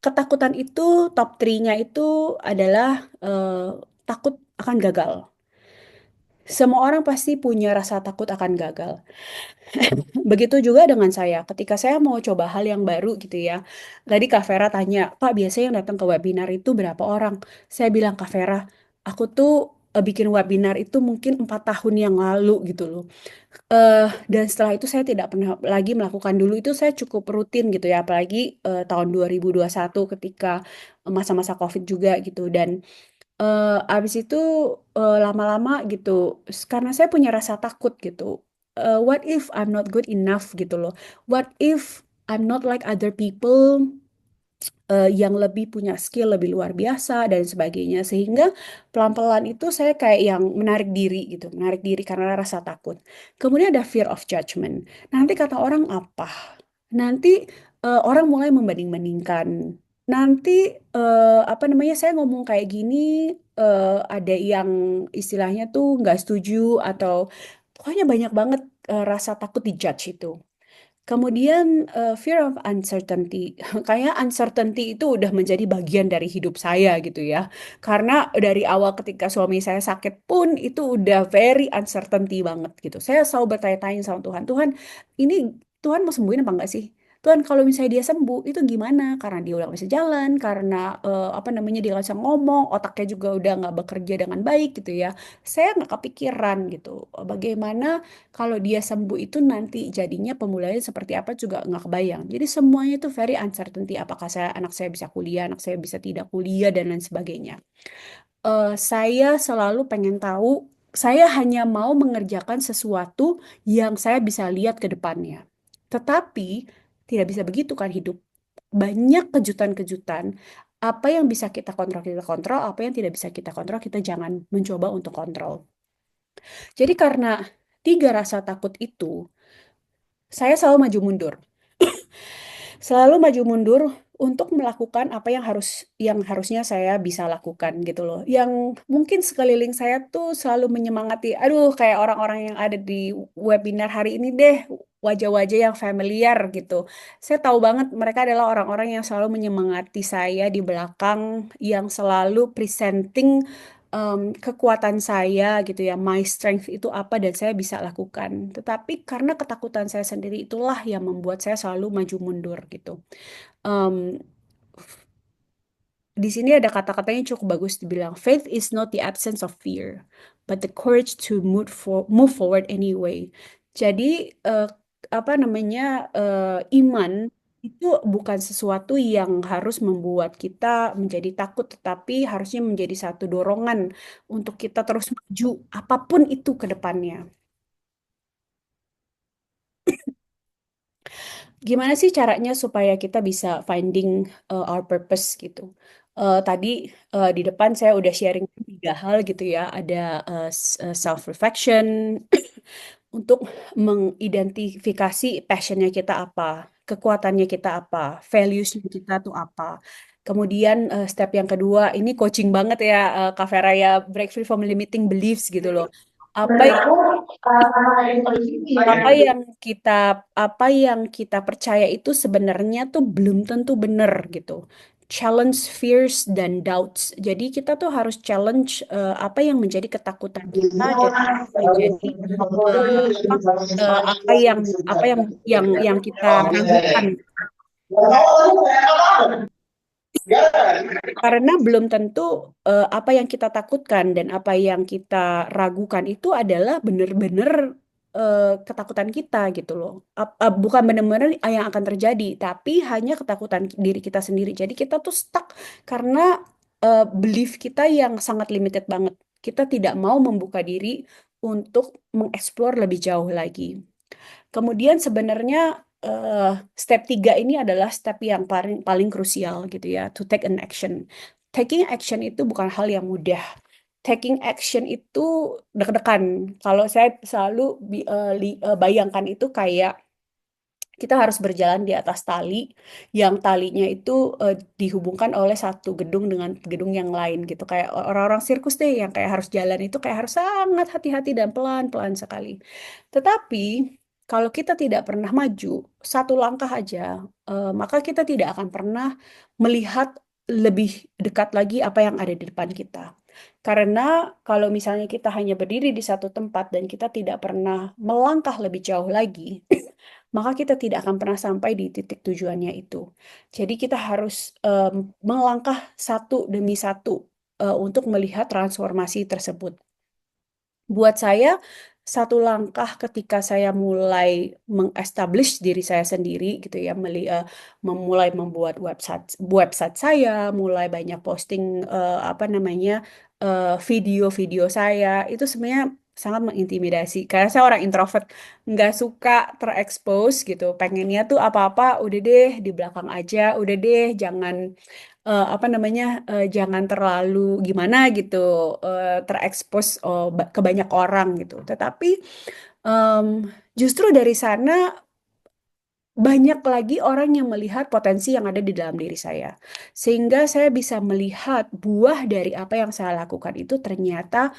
ketakutan itu, top 3-nya itu adalah takut akan gagal. Semua orang pasti punya rasa takut akan gagal. Begitu juga dengan saya, ketika saya mau coba hal yang baru gitu ya. Tadi Kak Vera tanya, Pak biasanya yang datang ke webinar itu berapa orang? Saya bilang, Kak Vera, aku tuh bikin webinar itu mungkin 4 tahun yang lalu gitu loh. Dan setelah itu saya tidak pernah lagi melakukan. Dulu itu saya cukup rutin gitu ya, apalagi tahun 2021 ketika masa-masa COVID juga gitu. Dan abis itu lama-lama gitu, karena saya punya rasa takut gitu. What if I'm not good enough gitu loh. What if I'm not like other people yang lebih punya skill lebih luar biasa dan sebagainya. Sehingga pelan-pelan itu saya kayak yang menarik diri gitu, menarik diri karena rasa takut. Kemudian ada fear of judgment. Nanti kata orang apa? Nanti orang mulai membanding-bandingkan. Nanti apa namanya, saya ngomong kayak gini, ada yang istilahnya tuh nggak setuju, atau pokoknya banyak banget rasa takut dijudge itu. Kemudian fear of uncertainty. Kayak uncertainty itu udah menjadi bagian dari hidup saya gitu ya. Karena dari awal ketika suami saya sakit pun itu udah very uncertainty banget gitu. Saya selalu bertanya-tanya sama Tuhan, Tuhan, ini Tuhan mau sembuhin apa enggak sih? Tuhan, kalau misalnya dia sembuh itu gimana? Karena dia udah gak bisa jalan, karena apa namanya, dia nggak bisa ngomong, otaknya juga udah nggak bekerja dengan baik gitu ya. Saya nggak kepikiran gitu. Bagaimana kalau dia sembuh itu nanti jadinya pemulihannya seperti apa juga nggak kebayang. Jadi semuanya itu very uncertainty. Apakah anak saya bisa kuliah, anak saya bisa tidak kuliah dan lain sebagainya. Saya selalu pengen tahu. Saya hanya mau mengerjakan sesuatu yang saya bisa lihat ke depannya. Tetapi tidak bisa begitu kan hidup. Banyak kejutan-kejutan. Apa yang bisa kita kontrol, kita kontrol. Apa yang tidak bisa kita kontrol, kita jangan mencoba untuk kontrol. Jadi karena 3 rasa takut itu, saya selalu maju mundur. Selalu maju mundur untuk melakukan apa yang harusnya saya bisa lakukan gitu loh. Yang mungkin sekeliling saya tuh selalu menyemangati. Aduh, kayak orang-orang yang ada di webinar hari ini deh, wajah-wajah yang familiar gitu. Saya tahu banget mereka adalah orang-orang yang selalu menyemangati saya di belakang, yang selalu presenting kekuatan saya gitu ya, my strength itu apa dan saya bisa lakukan. Tetapi karena ketakutan saya sendiri itulah yang membuat saya selalu maju mundur gitu. Em, di sini ada kata-katanya cukup bagus, dibilang faith is not the absence of fear, but the courage to move forward anyway. Jadi apa namanya, iman itu bukan sesuatu yang harus membuat kita menjadi takut, tetapi harusnya menjadi satu dorongan untuk kita terus maju apapun itu ke depannya. Gimana sih caranya supaya kita bisa finding our purpose gitu? Tadi di depan saya udah sharing 3 hal gitu ya. Ada self reflection untuk mengidentifikasi passionnya kita apa, kekuatannya kita apa, valuesnya kita tuh apa. Kemudian step yang kedua ini coaching banget ya, Kak Vera ya, break free from limiting beliefs gitu loh. Apa apa yang kita apa yang kita percaya itu sebenarnya tuh belum tentu benar gitu. Challenge fears dan doubts. Jadi kita tuh harus challenge apa yang menjadi ketakutan kita dan menjadi apa apa yang kita ragukan. Karena belum tentu apa yang kita takutkan dan apa yang kita ragukan itu adalah benar-benar ketakutan kita gitu loh. Bukan benar-benar yang akan terjadi, tapi hanya ketakutan diri kita sendiri. Jadi kita tuh stuck karena belief kita yang sangat limited banget. Kita tidak mau membuka diri untuk mengeksplor lebih jauh lagi. Kemudian sebenarnya step 3 ini adalah step yang paling paling krusial gitu ya, to take an action. Taking action itu bukan hal yang mudah. Taking action itu deg-degan. Kalau saya selalu bayangkan itu kayak kita harus berjalan di atas tali, yang talinya itu dihubungkan oleh satu gedung dengan gedung yang lain gitu. Kayak orang-orang sirkus deh yang kayak harus jalan itu kayak harus sangat hati-hati dan pelan-pelan sekali. Tetapi kalau kita tidak pernah maju satu langkah aja, maka kita tidak akan pernah melihat lebih dekat lagi apa yang ada di depan kita. Karena kalau misalnya kita hanya berdiri di satu tempat dan kita tidak pernah melangkah lebih jauh lagi, maka kita tidak akan pernah sampai di titik tujuannya itu. Jadi kita harus melangkah satu demi satu untuk melihat transformasi tersebut. Buat saya, satu langkah ketika saya mulai mengestablish diri saya sendiri gitu ya, memulai membuat website website saya, mulai banyak posting apa namanya video-video saya, itu sebenarnya sangat mengintimidasi. Karena saya orang introvert, nggak suka terekspos gitu. Pengennya tuh apa-apa, udah deh di belakang aja, udah deh jangan apa namanya jangan terlalu gimana gitu terekspos ke banyak orang gitu. Tetapi em, justru dari sana banyak lagi orang yang melihat potensi yang ada di dalam diri saya. Sehingga saya bisa melihat buah dari apa yang saya lakukan itu ternyata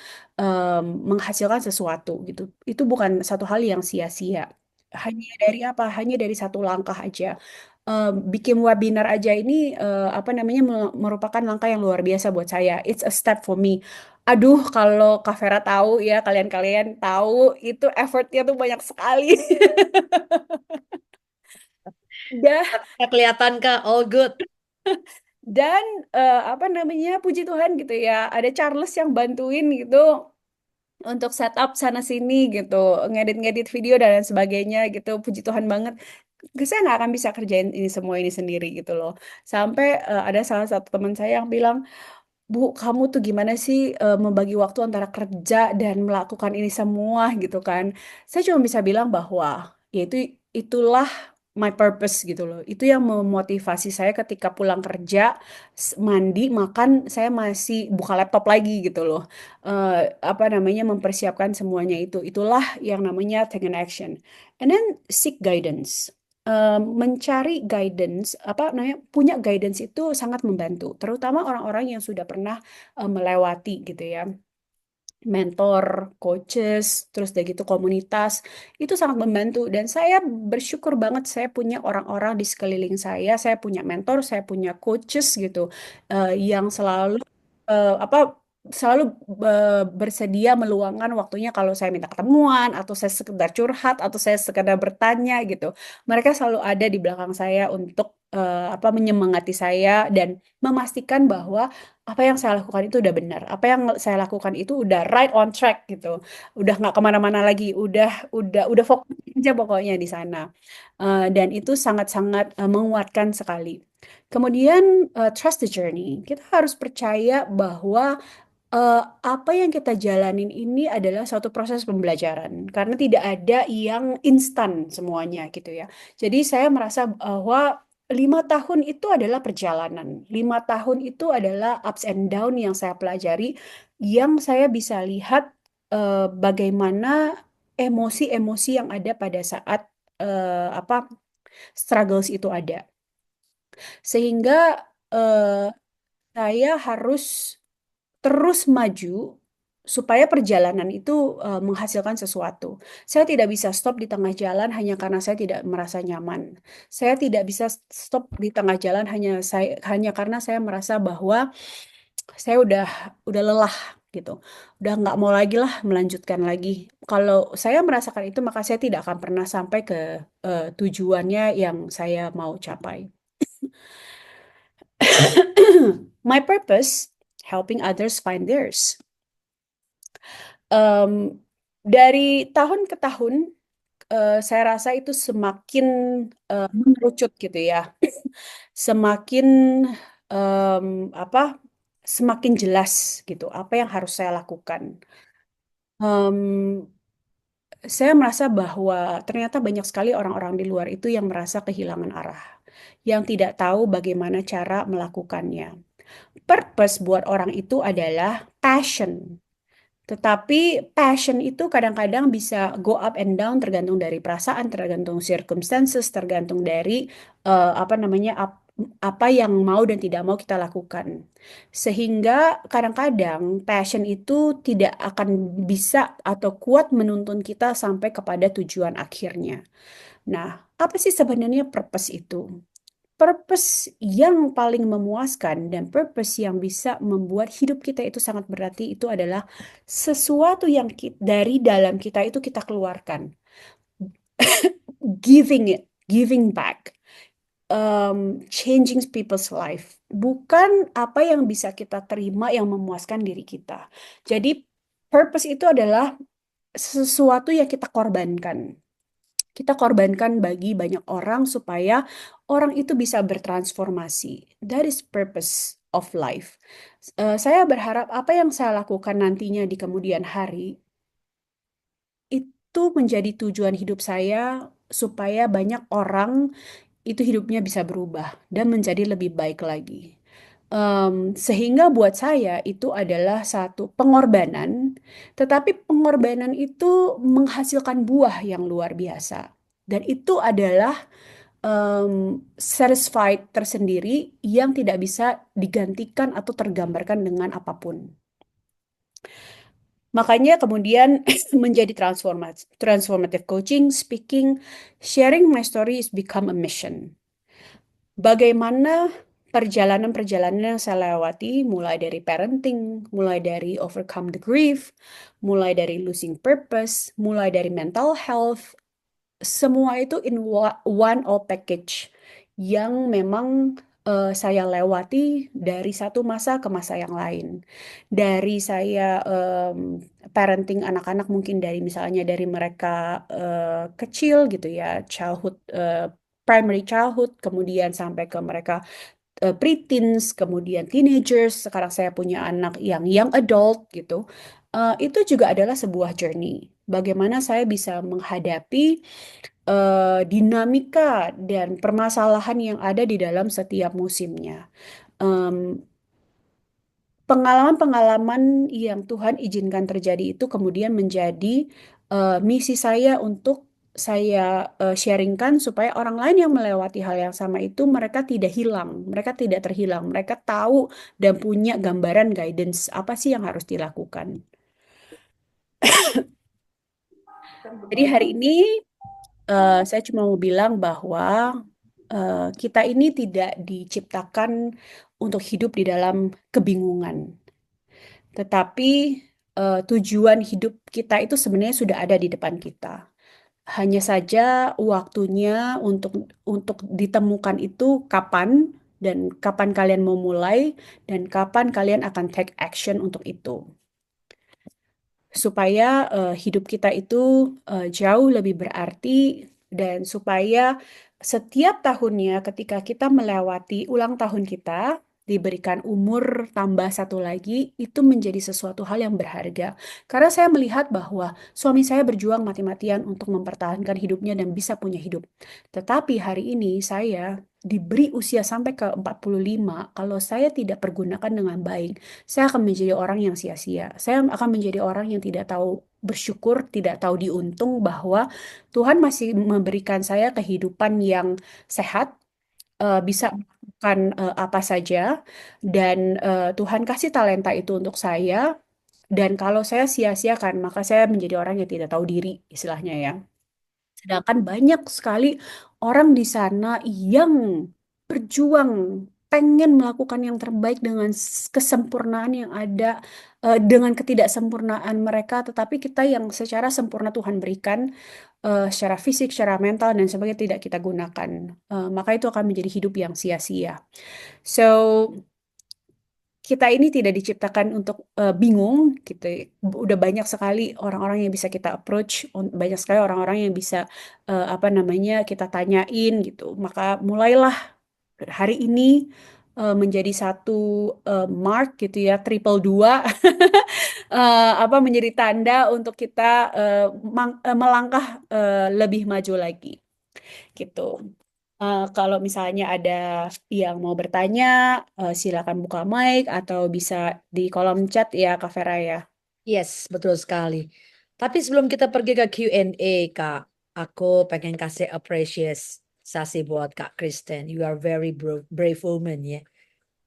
menghasilkan sesuatu gitu. Itu bukan satu hal yang sia-sia. Hanya dari apa? Hanya dari satu langkah aja. Bikin webinar aja ini apa namanya merupakan langkah yang luar biasa buat saya. It's a step for me. Aduh, kalau Kak Vera tahu ya, kalian-kalian tahu itu effortnya tuh banyak sekali. Dan Kelihatan Kak, all good. Dan apa namanya, puji Tuhan gitu ya, ada Charles yang bantuin gitu untuk setup sana sini gitu, ngedit-ngedit video dan lain sebagainya gitu. Puji Tuhan banget. Saya nggak akan bisa kerjain ini semua ini sendiri gitu loh. Sampai ada salah satu teman saya yang bilang, Bu, kamu tuh gimana sih membagi waktu antara kerja dan melakukan ini semua gitu kan? Saya cuma bisa bilang bahwa yaitu itulah my purpose gitu loh. Itu yang memotivasi saya ketika pulang kerja, mandi, makan, saya masih buka laptop lagi gitu loh. Apa namanya mempersiapkan semuanya itu. Itulah yang namanya take an action. And then seek guidance. Mencari guidance, apa namanya, punya guidance itu sangat membantu, terutama orang-orang yang sudah pernah melewati gitu ya, mentor, coaches, terus dari gitu komunitas, itu sangat membantu. Dan saya bersyukur banget saya punya orang-orang di sekeliling saya punya mentor, saya punya coaches gitu, yang selalu apa selalu bersedia meluangkan waktunya kalau saya minta ketemuan atau saya sekedar curhat atau saya sekedar bertanya gitu. Mereka selalu ada di belakang saya untuk apa menyemangati saya dan memastikan bahwa apa yang saya lakukan itu udah benar, apa yang saya lakukan itu udah right on track gitu, udah nggak kemana-mana lagi, udah fokus aja pokoknya di sana. Dan itu sangat-sangat menguatkan sekali. Kemudian trust the journey. Kita harus percaya bahwa apa yang kita jalanin ini adalah suatu proses pembelajaran karena tidak ada yang instan semuanya gitu ya. Jadi saya merasa bahwa 5 tahun itu adalah perjalanan. 5 tahun itu adalah ups and down yang saya pelajari, yang saya bisa lihat bagaimana emosi-emosi yang ada pada saat struggles itu ada. Sehingga saya harus terus maju supaya perjalanan itu menghasilkan sesuatu. Saya tidak bisa stop di tengah jalan hanya karena saya tidak merasa nyaman. Saya tidak bisa stop di tengah jalan hanya karena saya merasa bahwa saya udah lelah gitu. Udah nggak mau lagi lah melanjutkan lagi. Kalau saya merasakan itu, maka saya tidak akan pernah sampai ke tujuannya yang saya mau capai. My purpose, helping others find theirs. Dari tahun ke tahun, saya rasa itu semakin mengerucut gitu ya, semakin semakin jelas gitu apa yang harus saya lakukan. Em, saya merasa bahwa ternyata banyak sekali orang-orang di luar itu yang merasa kehilangan arah, yang tidak tahu bagaimana cara melakukannya. Purpose buat orang itu adalah passion. Tetapi passion itu kadang-kadang bisa go up and down tergantung dari perasaan, tergantung circumstances, tergantung dari apa yang mau dan tidak mau kita lakukan. Sehingga kadang-kadang passion itu tidak akan bisa atau kuat menuntun kita sampai kepada tujuan akhirnya. Nah, apa sih sebenarnya purpose itu? Purpose yang paling memuaskan dan purpose yang bisa membuat hidup kita itu sangat berarti itu adalah sesuatu yang dari dalam kita itu kita keluarkan. Giving back, changing people's life. Bukan apa yang bisa kita terima yang memuaskan diri kita. Jadi purpose itu adalah sesuatu yang kita korbankan. Kita korbankan bagi banyak orang supaya orang itu bisa bertransformasi. That is purpose of life. Saya berharap apa yang saya lakukan nantinya di kemudian hari itu menjadi tujuan hidup saya supaya banyak orang itu hidupnya bisa berubah dan menjadi lebih baik lagi. Sehingga buat saya itu adalah satu pengorbanan, tetapi pengorbanan itu menghasilkan buah yang luar biasa. Dan itu adalah satisfied tersendiri yang tidak bisa digantikan atau tergambarkan dengan apapun. Makanya kemudian menjadi transformative coaching, speaking, sharing my story is become a mission. Bagaimana perjalanan-perjalanan yang saya lewati, mulai dari parenting, mulai dari overcome the grief, mulai dari losing purpose, mulai dari mental health, semua itu in one all package yang memang saya lewati dari satu masa ke masa yang lain. Dari saya parenting anak-anak mungkin dari misalnya dari mereka kecil gitu ya, primary childhood, kemudian sampai ke mereka preteens, kemudian teenagers, sekarang saya punya anak yang young adult gitu. Itu juga adalah sebuah journey. Bagaimana saya bisa menghadapi dinamika dan permasalahan yang ada di dalam setiap musimnya. Pengalaman-pengalaman yang Tuhan izinkan terjadi itu kemudian menjadi misi saya untuk saya sharingkan supaya orang lain yang melewati hal yang sama itu mereka tidak hilang, mereka tidak terhilang, mereka tahu dan punya gambaran guidance apa sih yang harus dilakukan. Jadi hari ini saya cuma mau bilang bahwa kita ini tidak diciptakan untuk hidup di dalam kebingungan. Tetapi tujuan hidup kita itu sebenarnya sudah ada di depan kita. Hanya saja waktunya untuk ditemukan itu kapan dan kapan kalian mau mulai dan kapan kalian akan take action untuk itu. Supaya hidup kita itu jauh lebih berarti dan supaya setiap tahunnya ketika kita melewati ulang tahun kita, diberikan umur tambah satu lagi, itu menjadi sesuatu hal yang berharga. Karena saya melihat bahwa suami saya berjuang mati-matian untuk mempertahankan hidupnya dan bisa punya hidup. Tetapi hari ini saya diberi usia sampai ke 45, kalau saya tidak pergunakan dengan baik, saya akan menjadi orang yang sia-sia. Saya akan menjadi orang yang tidak tahu bersyukur, tidak tahu diuntung bahwa Tuhan masih memberikan saya kehidupan yang sehat, bisa melakukan apa saja, dan Tuhan kasih talenta itu untuk saya. Dan kalau saya sia-siakan, maka saya menjadi orang yang tidak tahu diri, istilahnya ya. Sedangkan banyak sekali orang di sana yang berjuang, pengen melakukan yang terbaik dengan kesempurnaan yang ada, dengan ketidaksempurnaan mereka, tetapi kita yang secara sempurna Tuhan berikan, secara fisik, secara mental, dan sebagainya tidak kita gunakan. Maka itu akan menjadi hidup yang sia-sia. So, kita ini tidak diciptakan untuk bingung gitu. Udah banyak sekali orang-orang yang bisa kita approach, banyak sekali orang-orang yang bisa apa namanya kita tanyain gitu. Maka mulailah hari ini menjadi satu mark gitu ya, triple dua, apa menjadi tanda untuk kita melangkah lebih maju lagi gitu. Kalau misalnya ada yang mau bertanya, silakan buka mic atau bisa di kolom chat ya, Kak Vera ya. Yes, betul sekali. Tapi sebelum kita pergi ke Q&A, Kak, aku pengen kasih apresiasi buat Kak Kristen. You are very brave woman ya.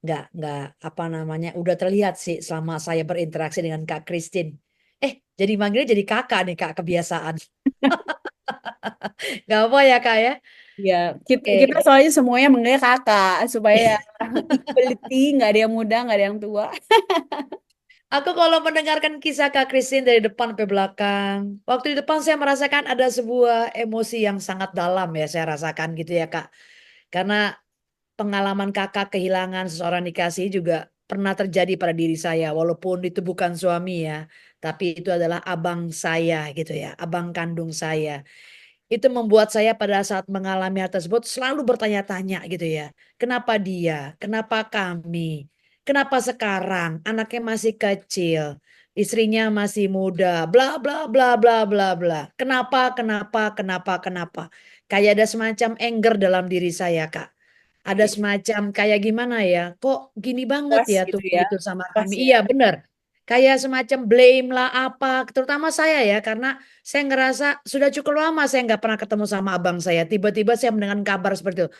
Nggak, apa namanya, udah terlihat sih selama saya berinteraksi dengan Kak Kristen. Jadi manggilnya jadi kakak nih, Kak, kebiasaan. Nggak apa ya, Kak ya? Ya, kita Oke. soalnya semuanya manggilnya kakak supaya equality, nggak ada yang muda, nggak ada yang tua. Aku kalau mendengarkan kisah Kak Christine dari depan sampai belakang, waktu di depan saya merasakan ada sebuah emosi yang sangat dalam ya saya rasakan gitu ya Kak. Karena pengalaman kakak kehilangan seseorang dikasih juga pernah terjadi pada diri saya, walaupun itu bukan suami ya, tapi itu adalah abang saya gitu ya, abang kandung saya. Itu membuat saya pada saat mengalami hal tersebut selalu bertanya-tanya gitu ya. Kenapa dia? Kenapa kami? Kenapa sekarang? Anaknya masih kecil, istrinya masih muda, bla bla bla bla bla bla. Kenapa? Kenapa? Kenapa? Kenapa? Kayak ada semacam anger dalam diri saya, Kak. Ada Iya, semacam kayak gimana ya? Kok gini banget puas ya gitu Tuhan ya, itu sama puas kami? ya. Iya, benar. Kayak semacam blame lah apa, terutama saya ya, karena saya ngerasa sudah cukup lama saya nggak pernah ketemu sama abang saya. Tiba-tiba saya mendengar kabar seperti itu.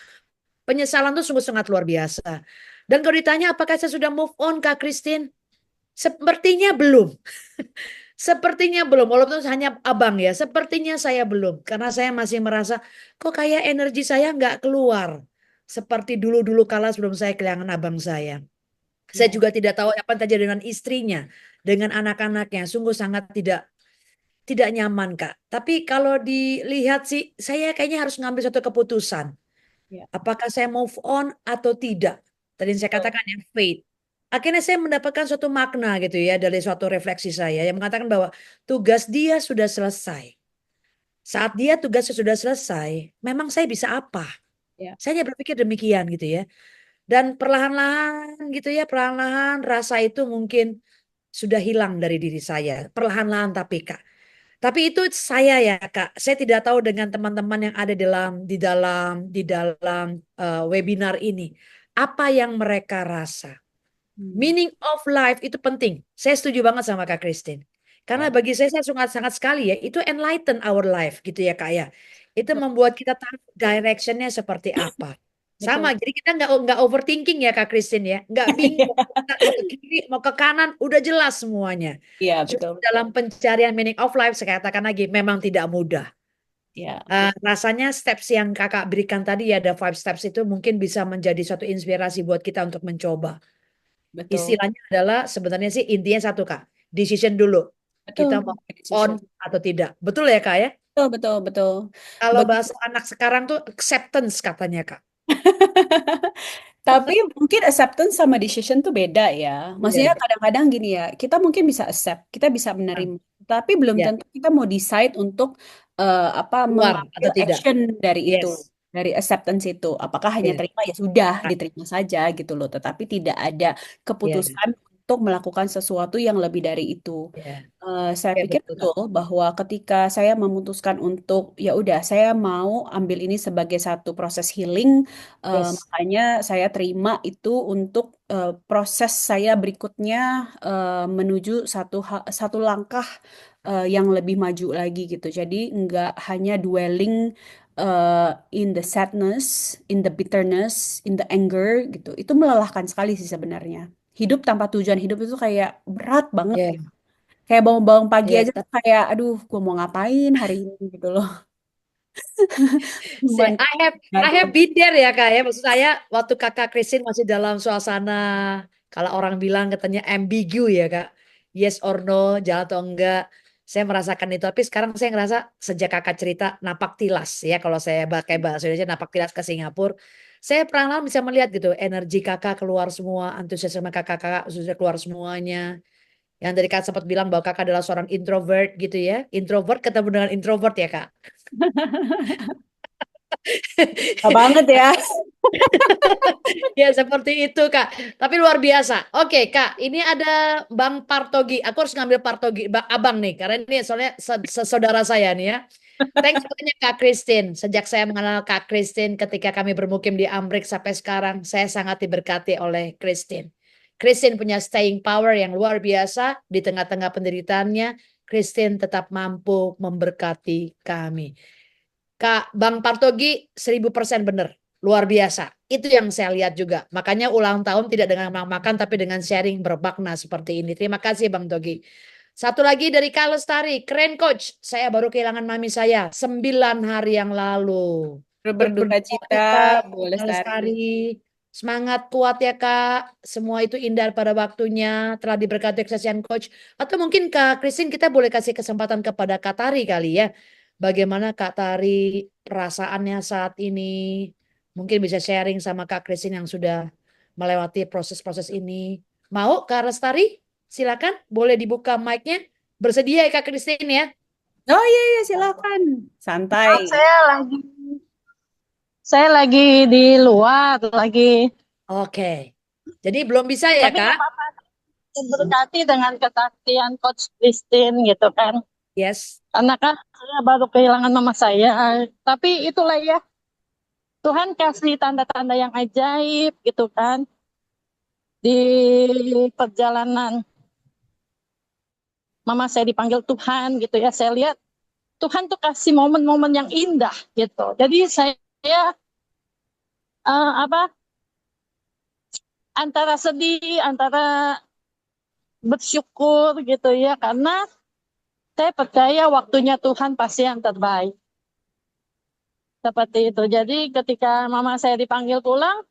Penyesalan itu sungguh sangat luar biasa. Dan kalau ditanya apakah saya sudah move on, Kak Christine? Sepertinya belum. Sepertinya belum. Walaupun hanya abang ya. Sepertinya saya belum. Karena saya masih merasa kok kayak energi saya nggak keluar. Seperti dulu-dulu kala sebelum saya kehilangan abang saya. Saya Ya, juga tidak tahu apa yang terjadi dengan istrinya, dengan anak-anaknya. Sungguh sangat tidak nyaman, Kak. Tapi kalau dilihat sih, saya kayaknya harus ngambil satu keputusan. ya, Apakah saya move on atau tidak? Tadi yang saya betul. katakan yang faith. Akhirnya saya mendapatkan suatu makna gitu ya dari suatu refleksi saya yang mengatakan bahwa tugas dia sudah selesai. Saat dia tugasnya sudah selesai, memang saya bisa apa? Ya, Saya hanya berpikir demikian gitu ya. Dan perlahan-lahan gitu ya, perlahan-lahan rasa itu mungkin sudah hilang dari diri saya. Perlahan-lahan tapi Kak. Tapi itu saya ya Kak. Saya tidak tahu dengan teman-teman yang ada di dalam webinar ini apa yang mereka rasa. hmm, Meaning of life itu penting. Saya setuju banget sama Kak Christine. Karena ya, bagi saya sangat sangat sekali ya itu enlighten our life gitu ya Kak ya. Itu betul, membuat kita tahu directionnya seperti apa. Sama, betul. jadi kita nggak overthinking ya Kak Christine ya, nggak bingung mau ke kiri mau ke kanan, udah jelas semuanya. Iya, Cuma betul, dalam betul. pencarian meaning of life, saya katakan lagi, memang tidak mudah. Ya, Rasanya steps yang kakak berikan tadi ya, ada 5 steps itu mungkin bisa menjadi suatu inspirasi buat kita untuk mencoba. betul. Istilahnya adalah sebenarnya sih intinya satu Kak, decision dulu. Kita Betul. mau on Decision. atau tidak. Betul ya Kak ya? Betul, betul, betul. Kalau Begitu. bahasa anak sekarang tuh acceptance katanya Kak. Tapi mungkin acceptance sama decision tuh beda ya. Iya, Maksudnya iya. kadang-kadang gini ya, kita mungkin bisa accept, kita bisa Ah, menerima, tapi belum ya, tentu kita mau decide untuk apa keluar mengambil atau tidak. action dari itu. Yes. dari acceptance itu. Apakah hanya Iya, terima ya sudah Kak. diterima saja gitu loh, tetapi tidak ada Iya, keputusan untuk melakukan sesuatu yang lebih dari itu. iya. Saya Oke, pikir betul, Kak. betul bahwa ketika saya memutuskan untuk ya udah saya mau ambil ini sebagai satu proses healing, Yes. makanya saya terima itu untuk proses saya berikutnya menuju satu langkah yang lebih maju lagi gitu. Jadi nggak hanya dwelling in the sadness, in the bitterness, in the anger gitu. Itu melelahkan sekali sih sebenarnya. Hidup tanpa tujuan hidup itu kayak berat banget Iya, gitu. Kayak bangun-bangun pagi iya. aja tuh kayak, aduh, gue mau ngapain hari ini gitu loh. Cuman I have been there ya kak ya. Maksud saya waktu kakak Christine masih dalam suasana kalau orang bilang katanya ambigu ya kak. Yes or no, jalan atau enggak. Saya merasakan itu. Tapi sekarang saya ngerasa sejak kakak cerita napak tilas ya. Kalau saya pakai bahasa Indonesia napak tilas ke Singapura. Saya perlahan bisa melihat gitu energi kakak keluar semua, antusiasme kakak-kakak sudah keluar semuanya. Yang tadi kak sempat bilang bahwa kakak adalah seorang introvert gitu ya. Introvert ketemu dengan introvert ya kak. gak banget ya. Ya seperti itu Kak. Tapi luar biasa. Oke Kak, ini ada Bang Partogi. Aku harus ngambil Partogi, Abang nih. Karena ini soalnya saudara saya nih ya. Thanks banyak Kak Christine. Sejak saya mengenal Kak Christine ketika kami bermukim di Amrik sampai sekarang, saya sangat diberkati oleh Christine. Christine punya staying power yang luar biasa di tengah-tengah penderitaannya. Christine tetap mampu memberkati kami. Kak Bang Partogi 1000% benar. Luar biasa. Itu yang saya lihat juga. Makanya ulang tahun tidak dengan makan tapi dengan sharing bermakna seperti ini. Terima kasih Bang Togi. Satu lagi dari Kak Lestari. Keren Coach. Saya baru kehilangan mami saya 9 hari yang lalu. Turut Berduka berduka cita, Kak Bu Lestari. Lestari. Semangat kuat ya Kak. Semua itu indah pada waktunya. Telah diberkati kesaksian Coach. Atau mungkin Kak Christine kita boleh kasih kesempatan kepada Kak Tari kali ya. Bagaimana Kak Tari perasaannya saat ini? Mungkin bisa sharing sama Kak Christine yang sudah melewati proses-proses ini. Mau Kak Restari? Silakan, boleh dibuka mic-nya. Bersedia ya Kak Christine ya? Oh iya, iya silakan. Santai. Maaf, saya lagi di luar lagi, Oke. Jadi belum bisa ya tapi Kak? nggak apa-apa. Berkati dengan kesaktian Coach Christine gitu kan. Yes. Karena kan saya baru kehilangan mama saya. Tapi itulah ya, Tuhan kasih tanda-tanda yang ajaib gitu kan di perjalanan mama saya dipanggil Tuhan gitu ya. Saya lihat Tuhan tuh kasih momen-momen yang indah gitu. Jadi saya apa antara sedih, antara bersyukur gitu ya karena saya percaya waktunya Tuhan pasti yang terbaik. Seperti itu. Jadi ketika mama saya dipanggil pulang,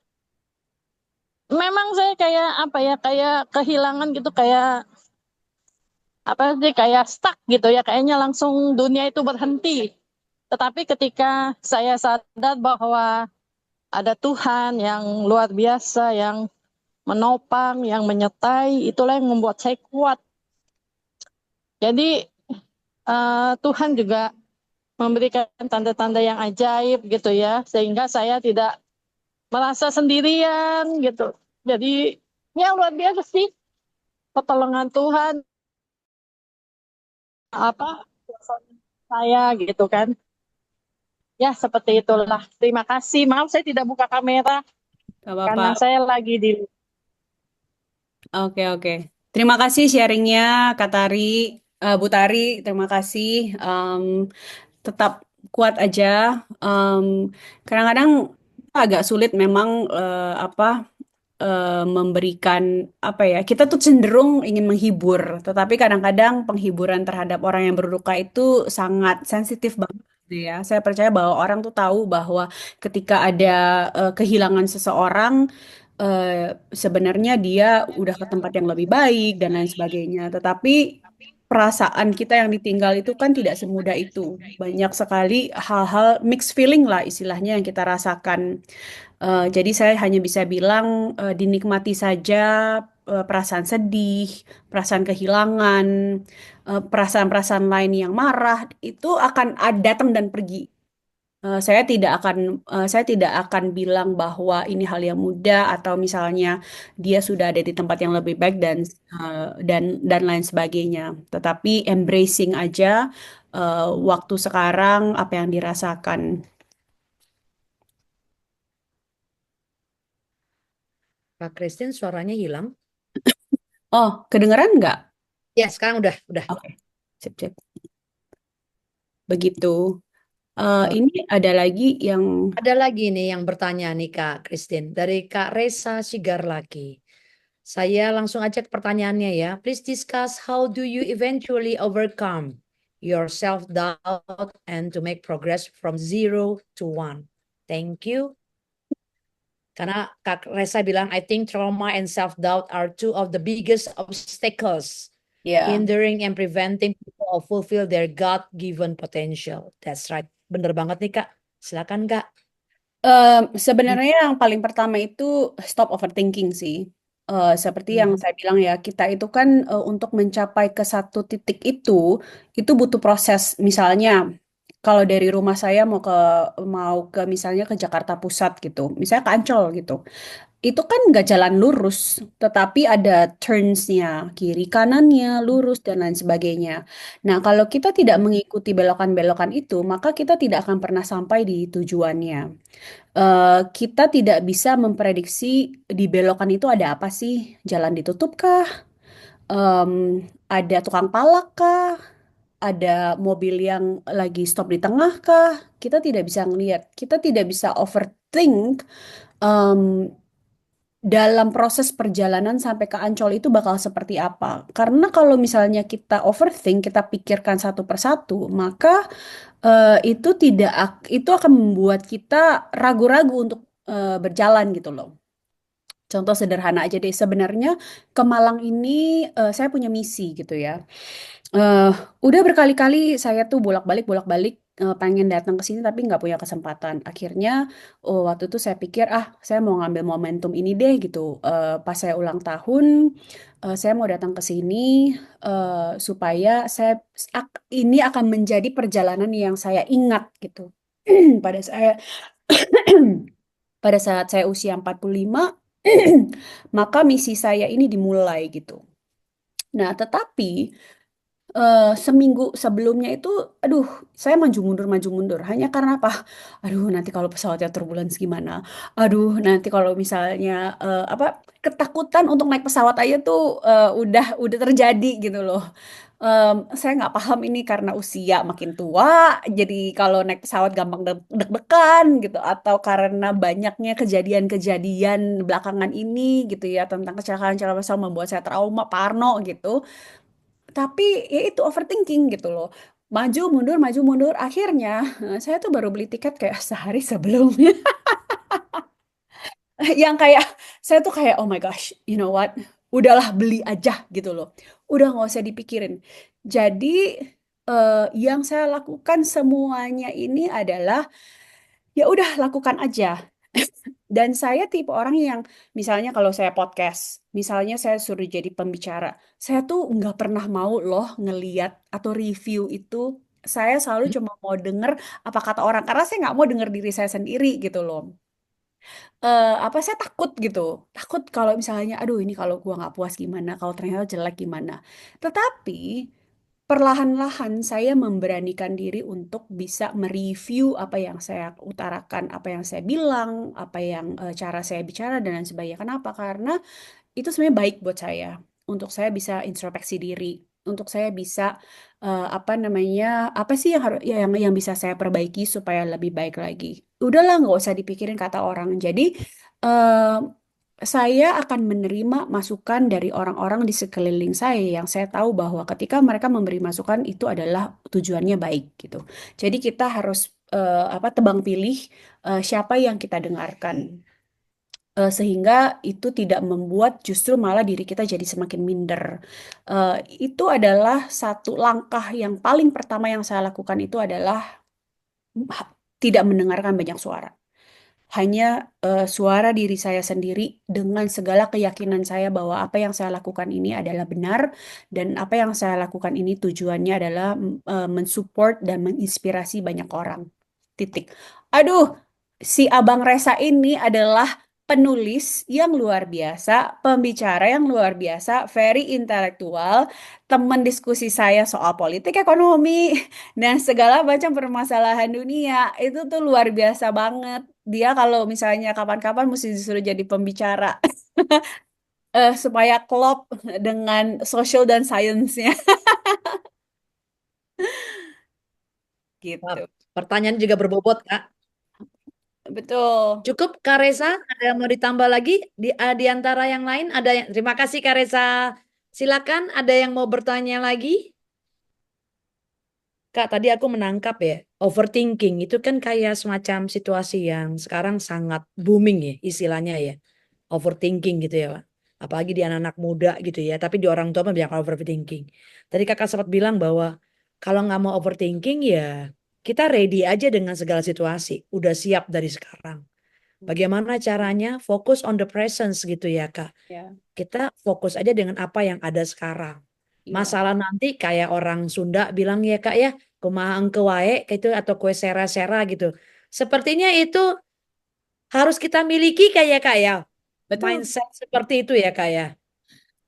memang saya kayak apa ya, kayak kehilangan gitu, kayak apa sih, kayak stuck gitu ya, kayaknya langsung dunia itu berhenti. Tetapi ketika saya sadar bahwa ada Tuhan yang luar biasa, yang menopang, yang menyertai, itulah yang membuat saya kuat. Jadi Tuhan juga memberikan tanda-tanda yang ajaib gitu ya, sehingga saya tidak merasa sendirian gitu. Jadi ya luar biasa sih pertolongan Tuhan apa saya gitu kan. Ya seperti itulah. Terima kasih. Maaf saya tidak buka kamera Gak karena apa-apa. saya lagi di. Oke, oke. Terima kasih sharingnya, Kak Tari. Bu Tari, terima kasih. Tetap kuat aja. Em, Kadang-kadang agak sulit memang memberikan apa ya, kita tuh cenderung ingin menghibur, tetapi kadang-kadang penghiburan terhadap orang yang berduka itu sangat sensitif banget gitu ya. Saya percaya bahwa orang tuh tahu bahwa ketika ada kehilangan seseorang, eh, sebenarnya dia udah ke tempat yang lebih baik dan lain sebagainya, tetapi perasaan kita yang ditinggal itu kan tidak semudah itu. Banyak sekali hal-hal mixed feeling lah istilahnya yang kita rasakan. Jadi saya hanya bisa bilang dinikmati saja perasaan sedih, perasaan kehilangan, perasaan-perasaan lain yang marah itu akan datang dan pergi. Saya tidak akan bilang bahwa ini hal yang mudah atau misalnya dia sudah ada di tempat yang lebih baik dan lain sebagainya. Tetapi embracing aja waktu sekarang apa yang dirasakan. Kak Christine suaranya hilang. Oh, kedengeran nggak? Ya, sekarang udah. Oke, sip, sip. Begitu. Oh, Ini ada lagi yang ada lagi nih yang bertanya nih Kak Christine dari Kak Resa Sigar lagi. Saya langsung aja ke pertanyaannya ya. Please discuss how do you eventually overcome your self-doubt and to make progress from 0 to 1. Thank you. Karena Kak Resa bilang, I think trauma and self-doubt are two of the biggest obstacles ya. hindering and preventing people to fulfill their God-given potential. That's right. Bener banget nih Kak. Silakan Kak. Sebenarnya yang paling pertama itu stop overthinking sih. Seperti yang Hmm. saya bilang ya, kita itu kan untuk mencapai ke satu titik itu butuh proses. Misalnya, kalau dari rumah saya mau ke misalnya ke Jakarta Pusat gitu, misalnya ke Ancol gitu, itu kan nggak jalan lurus, tetapi ada turns-nya, kiri kanannya, lurus dan lain sebagainya. Nah, kalau kita tidak mengikuti belokan-belokan itu, maka kita tidak akan pernah sampai di tujuannya. Kita tidak bisa memprediksi di belokan itu ada apa sih? Jalan ditutup kah? Em, ada tukang palak kah? Ada mobil yang lagi stop di tengah kah? Kita tidak bisa ngelihat. Kita tidak bisa overthink em, dalam proses perjalanan sampai ke Ancol itu bakal seperti apa. Karena kalau misalnya kita overthink, kita pikirkan satu persatu, maka itu akan membuat kita ragu-ragu untuk berjalan gitu loh. Contoh sederhana aja deh, sebenarnya ke Malang ini saya punya misi gitu ya. Eh, udah berkali-kali saya tuh bolak-balik pengen datang ke sini tapi nggak punya kesempatan. Akhirnya waktu itu saya pikir saya mau ngambil momentum ini deh gitu. Pas saya ulang tahun saya mau datang ke sini supaya ini akan menjadi perjalanan yang saya ingat gitu. Pada saya pada saat saya usia 45 maka misi saya ini dimulai gitu. Nah, tetapi seminggu sebelumnya itu, aduh, saya maju mundur. Hanya karena apa? Aduh, nanti kalau pesawatnya turbulence gimana? Aduh, nanti kalau misalnya apa ketakutan untuk naik pesawat aja tuh udah terjadi gitu loh. Saya nggak paham ini karena usia makin tua, jadi kalau naik pesawat gampang deg-degan gitu, atau karena banyaknya kejadian-kejadian belakangan ini gitu ya tentang kecelakaan-kecelakaan pesawat membuat saya trauma, parno gitu. Tapi ya itu overthinking gitu loh. Maju mundur. Akhirnya saya tuh baru beli tiket kayak sehari sebelumnya. Yang kayak saya tuh kayak oh my gosh, you know what? Udahlah beli aja gitu loh. Udah nggak usah dipikirin. Jadi yang saya lakukan semuanya ini adalah ya udah lakukan aja. Dan saya tipe orang yang misalnya kalau saya podcast, misalnya saya suruh jadi pembicara, saya tuh nggak pernah mau loh ngeliat atau review itu. Saya selalu cuma mau denger apa kata orang karena saya nggak mau denger diri saya sendiri gitu loh. Apa saya takut gitu, takut kalau misalnya, aduh ini kalau gua nggak puas gimana, kalau ternyata jelek gimana. Tetapi perlahan-lahan saya memberanikan diri untuk bisa mereview apa yang saya utarakan, apa yang saya bilang, apa yang cara saya bicara dan lain sebagainya. Kenapa? Karena itu sebenarnya baik buat saya. Untuk saya bisa introspeksi diri, untuk saya bisa apa namanya, apa sih yang harus yang bisa saya perbaiki supaya lebih baik lagi. Udahlah, nggak usah dipikirin kata orang. Jadi eh, saya akan menerima masukan dari orang-orang di sekeliling saya yang saya tahu bahwa ketika mereka memberi masukan itu adalah tujuannya baik gitu. Jadi kita harus apa tebang pilih siapa yang kita dengarkan. Sehingga itu tidak membuat justru malah diri kita jadi semakin minder. Eh, itu adalah satu langkah yang paling pertama yang saya lakukan itu adalah tidak mendengarkan banyak suara. Hanya suara diri saya sendiri dengan segala keyakinan saya bahwa apa yang saya lakukan ini adalah benar dan apa yang saya lakukan ini tujuannya adalah mensupport dan menginspirasi banyak orang. Titik. Aduh, si Abang Resa ini adalah penulis yang luar biasa, pembicara yang luar biasa, very intelektual, teman diskusi saya soal politik, ekonomi, dan segala macam permasalahan dunia. Itu tuh luar biasa banget. Dia kalau misalnya kapan-kapan mesti disuruh jadi pembicara supaya klop dengan social dan sainsnya Wah, gitu. pertanyaan juga berbobot, Kak. Betul. Cukup, Kak Reza? Ada yang mau ditambah lagi di antara yang lain? Ada yang terima kasih, Kak Reza. Silakan, ada yang mau bertanya lagi? Kak, tadi aku menangkap ya, overthinking itu kan kayak semacam situasi yang sekarang sangat booming ya, istilahnya ya. Overthinking gitu ya, Pak. Apalagi di anak-anak muda gitu ya, tapi di orang tua mah banyak overthinking. Tadi kakak sempat bilang bahwa kalau nggak mau overthinking ya kita ready aja dengan segala situasi, udah siap dari sekarang. Bagaimana caranya fokus on the presence gitu ya, Kak. Ya, Kita fokus aja dengan apa yang ada sekarang. iya, Masalah nanti kayak orang Sunda bilang ya Kak ya, kumaha engke wae gitu atau kue sera-sera gitu. Sepertinya itu harus kita miliki kayak Kak ya. betul. Mindset seperti itu ya Kak ya.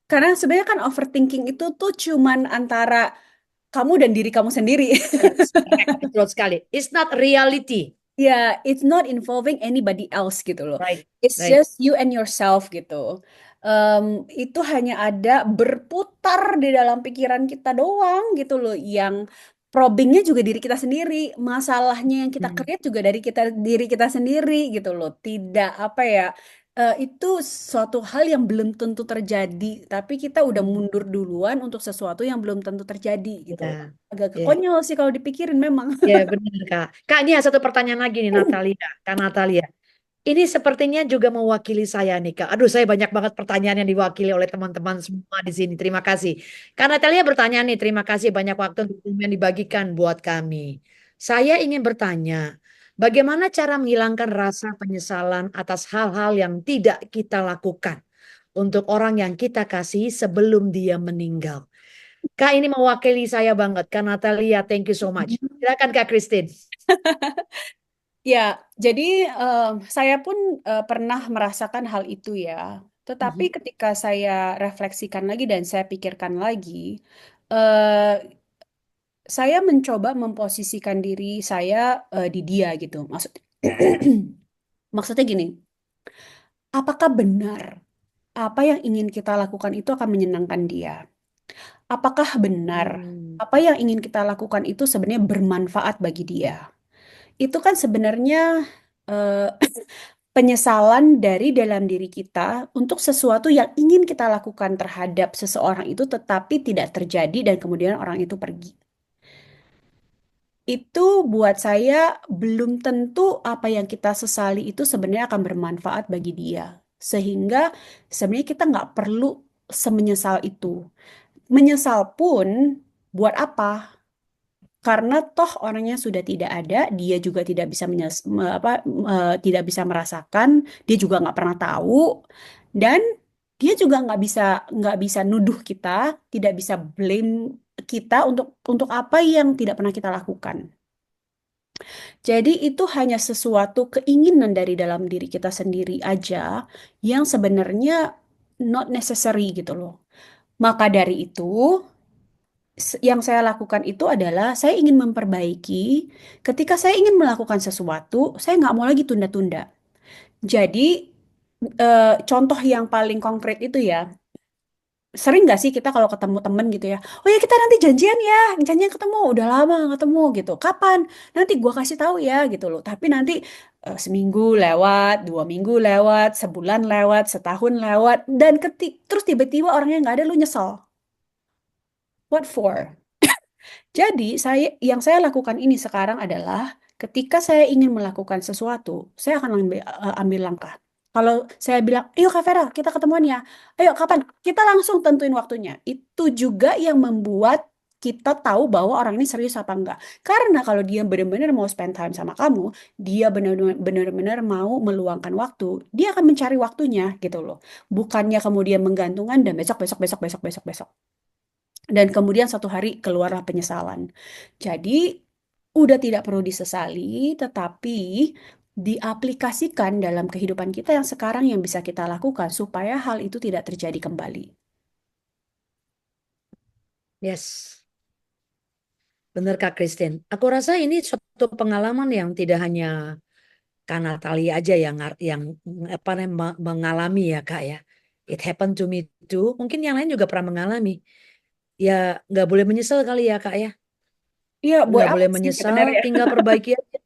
Karena sebenarnya kan overthinking itu tuh cuman antara kamu dan diri kamu sendiri. Yes, correct. Betul sekali. It's not reality. Ya, it's not involving anybody else gitu loh. Right. It's Right. just you and yourself gitu. Itu hanya ada berputar di dalam pikiran kita doang gitu loh. Yang probingnya juga diri kita sendiri. Masalahnya yang kita Hmm. create juga dari diri kita sendiri gitu loh. Tidak apa ya. Itu suatu hal yang belum tentu terjadi. Tapi kita udah mundur duluan untuk sesuatu yang belum tentu terjadi gitu loh. Ya. Agak Ya. konyol sih kalau dipikirin memang. Ya benar Kak. Kak ini ada satu pertanyaan lagi nih Natalia. Kak Natalia. Ini sepertinya juga mewakili saya nih Kak. Aduh saya banyak banget pertanyaan yang diwakili oleh teman-teman semua di sini. Terima kasih. Kak Natalia bertanya nih, terima kasih banyak waktu untuk ilmu yang dibagikan buat kami. Saya ingin bertanya, bagaimana cara menghilangkan rasa penyesalan atas hal-hal yang tidak kita lakukan untuk orang yang kita kasih sebelum dia meninggal? Kak ini mewakili saya banget. Kak Natalia, thank you so much. Silakan Kak Christine. Ya, jadi saya pun pernah merasakan hal itu ya. Tetapi Mhm. ketika saya refleksikan lagi dan saya pikirkan lagi, eh, saya mencoba memposisikan diri saya di dia gitu. Maksudnya gini, apakah benar apa yang ingin kita lakukan itu akan menyenangkan dia? Apakah benar Hmm. apa yang ingin kita lakukan itu sebenarnya bermanfaat bagi dia? Itu kan sebenarnya eh, penyesalan dari dalam diri kita untuk sesuatu yang ingin kita lakukan terhadap seseorang itu tetapi tidak terjadi dan kemudian orang itu pergi. Itu buat saya belum tentu apa yang kita sesali itu sebenarnya akan bermanfaat bagi dia. Sehingga sebenarnya kita nggak perlu semenyesal itu. Menyesal pun buat apa? Karena toh orangnya sudah tidak ada, dia juga tidak bisa tidak bisa merasakan, dia juga nggak pernah tahu, dan dia juga nggak bisa nuduh kita, tidak bisa blame kita untuk apa yang tidak pernah kita lakukan. Jadi itu hanya sesuatu keinginan dari dalam diri kita sendiri aja yang sebenarnya not necessary gitu loh. Maka dari itu yang saya lakukan itu adalah saya ingin memperbaiki. Ketika saya ingin melakukan sesuatu, saya nggak mau lagi tunda-tunda. Jadi contoh yang paling konkret itu ya, sering nggak sih kita kalau ketemu temen gitu ya, oh ya kita nanti janjian ya, janjian ketemu, udah lama nggak ketemu gitu. Kapan? Nanti gua kasih tahu ya gitu loh. Tapi nanti seminggu lewat, 2 minggu lewat, sebulan lewat, setahun lewat, dan terus tiba-tiba orangnya nggak ada, lu nyesel. What for? Jadi, yang saya lakukan ini sekarang adalah ketika saya ingin melakukan sesuatu, saya akan ambil langkah. Kalau saya bilang, ayo Kak Vera, kita ketemuan ya. Ayo, kapan? Kita langsung tentuin waktunya. Itu juga yang membuat kita tahu bahwa orang ini serius apa enggak. Karena kalau dia benar-benar mau spend time sama kamu, dia benar-benar mau meluangkan waktu, dia akan mencari waktunya gitu loh. Bukannya kemudian menggantungkan dan besok, besok, besok, besok, besok, besok. Dan kemudian satu hari keluarlah penyesalan. Jadi udah tidak perlu disesali, tetapi diaplikasikan dalam kehidupan kita yang sekarang yang bisa kita lakukan supaya hal itu tidak terjadi kembali. Yes, benar Kak Christine. Aku rasa ini suatu pengalaman yang tidak hanya Kak Natalia aja yang apa namanya mengalami ya Kak ya. It happened to me too. Mungkin yang lain juga pernah mengalami. Ya nggak boleh menyesal kali ya Kak ya. Iya, buat Nggak apa boleh sih menyesal, sebenarnya? tinggal perbaiki aja.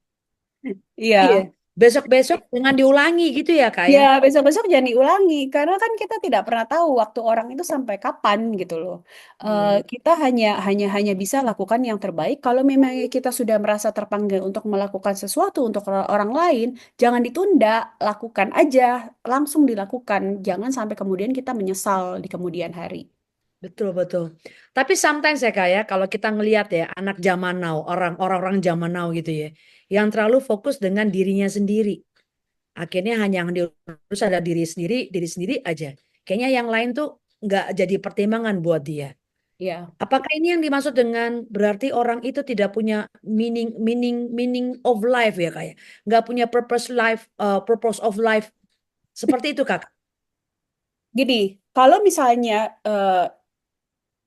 Iya. Iya. Besok-besok dengan diulangi gitu ya Kak ya. Ya, besok-besok jangan diulangi, karena kan kita tidak pernah tahu waktu orang itu sampai kapan gitu loh. Iya. Kita hanya bisa lakukan yang terbaik. Kalau memang kita sudah merasa terpanggil untuk melakukan sesuatu untuk orang lain, jangan ditunda, lakukan aja, langsung dilakukan. Jangan sampai kemudian kita menyesal di kemudian hari. Betul betul. Tapi sometimes ya Kak ya, kalau kita ngelihat ya anak zaman now, orang-orang zaman now gitu ya, yang terlalu fokus dengan dirinya sendiri. Akhirnya hanya yang diurus ada diri sendiri aja. Kayaknya yang lain tuh nggak jadi pertimbangan buat dia. Ya. Apakah ini yang dimaksud dengan berarti orang itu tidak punya meaning of life ya Kak ya? Nggak punya purpose of life seperti itu Kak? Gini, kalau misalnya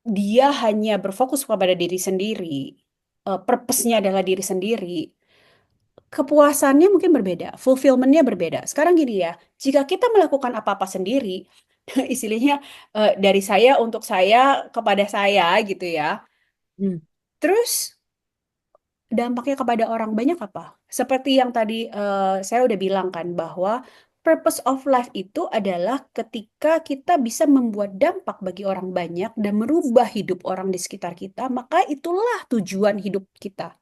dia hanya berfokus kepada diri sendiri, purpose-nya adalah diri sendiri, kepuasannya mungkin berbeda, fulfillment-nya berbeda. Sekarang gini ya, jika kita melakukan apa-apa sendiri, istilahnya dari saya untuk saya kepada saya gitu ya, Hmm. terus dampaknya kepada orang banyak apa? Seperti yang tadi saya udah bilang kan bahwa purpose of life itu adalah ketika kita bisa membuat dampak bagi orang banyak dan merubah hidup orang di sekitar kita, maka itulah tujuan hidup kita.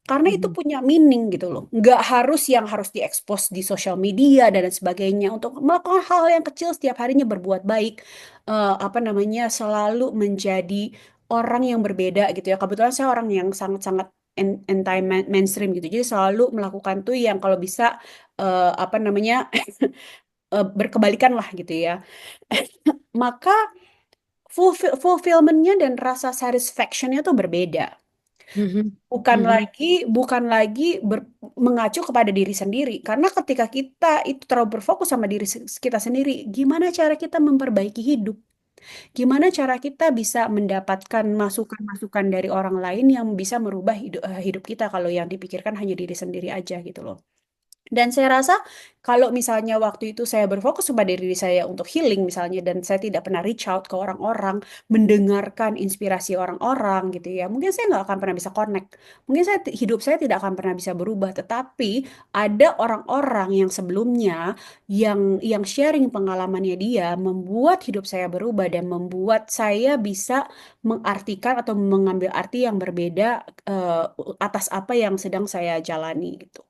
Karena itu Mhm. punya meaning gitu loh. Nggak harus yang harus diekspos di sosial media dan lain sebagainya. Untuk melakukan hal yang kecil setiap harinya berbuat baik. Apa namanya, selalu menjadi orang yang berbeda gitu ya. Kebetulan saya orang yang sangat-sangat anti-mainstream gitu. Jadi selalu melakukan tuh yang kalau bisa apa namanya berkebalikan lah gitu ya. Maka fulfillment-nya dan rasa satisfaction-nya tuh berbeda. Mhm. Bukan Mhm. lagi mengacu kepada diri sendiri. Karena ketika kita itu terlalu berfokus sama diri kita sendiri, gimana cara kita memperbaiki hidup? Gimana cara kita bisa mendapatkan masukan-masukan dari orang lain yang bisa merubah hidup kita kalau yang dipikirkan hanya diri sendiri aja gitu loh. Dan saya rasa kalau misalnya waktu itu saya berfokus pada diri saya untuk healing misalnya dan saya tidak pernah reach out ke orang-orang, mendengarkan inspirasi orang-orang gitu ya, mungkin saya nggak akan pernah bisa connect. Mungkin hidup saya tidak akan pernah bisa berubah. Tetapi ada orang-orang yang sebelumnya yang sharing pengalamannya dia membuat hidup saya berubah dan membuat saya bisa mengartikan atau mengambil arti yang berbeda eh, atas apa yang sedang saya jalani gitu.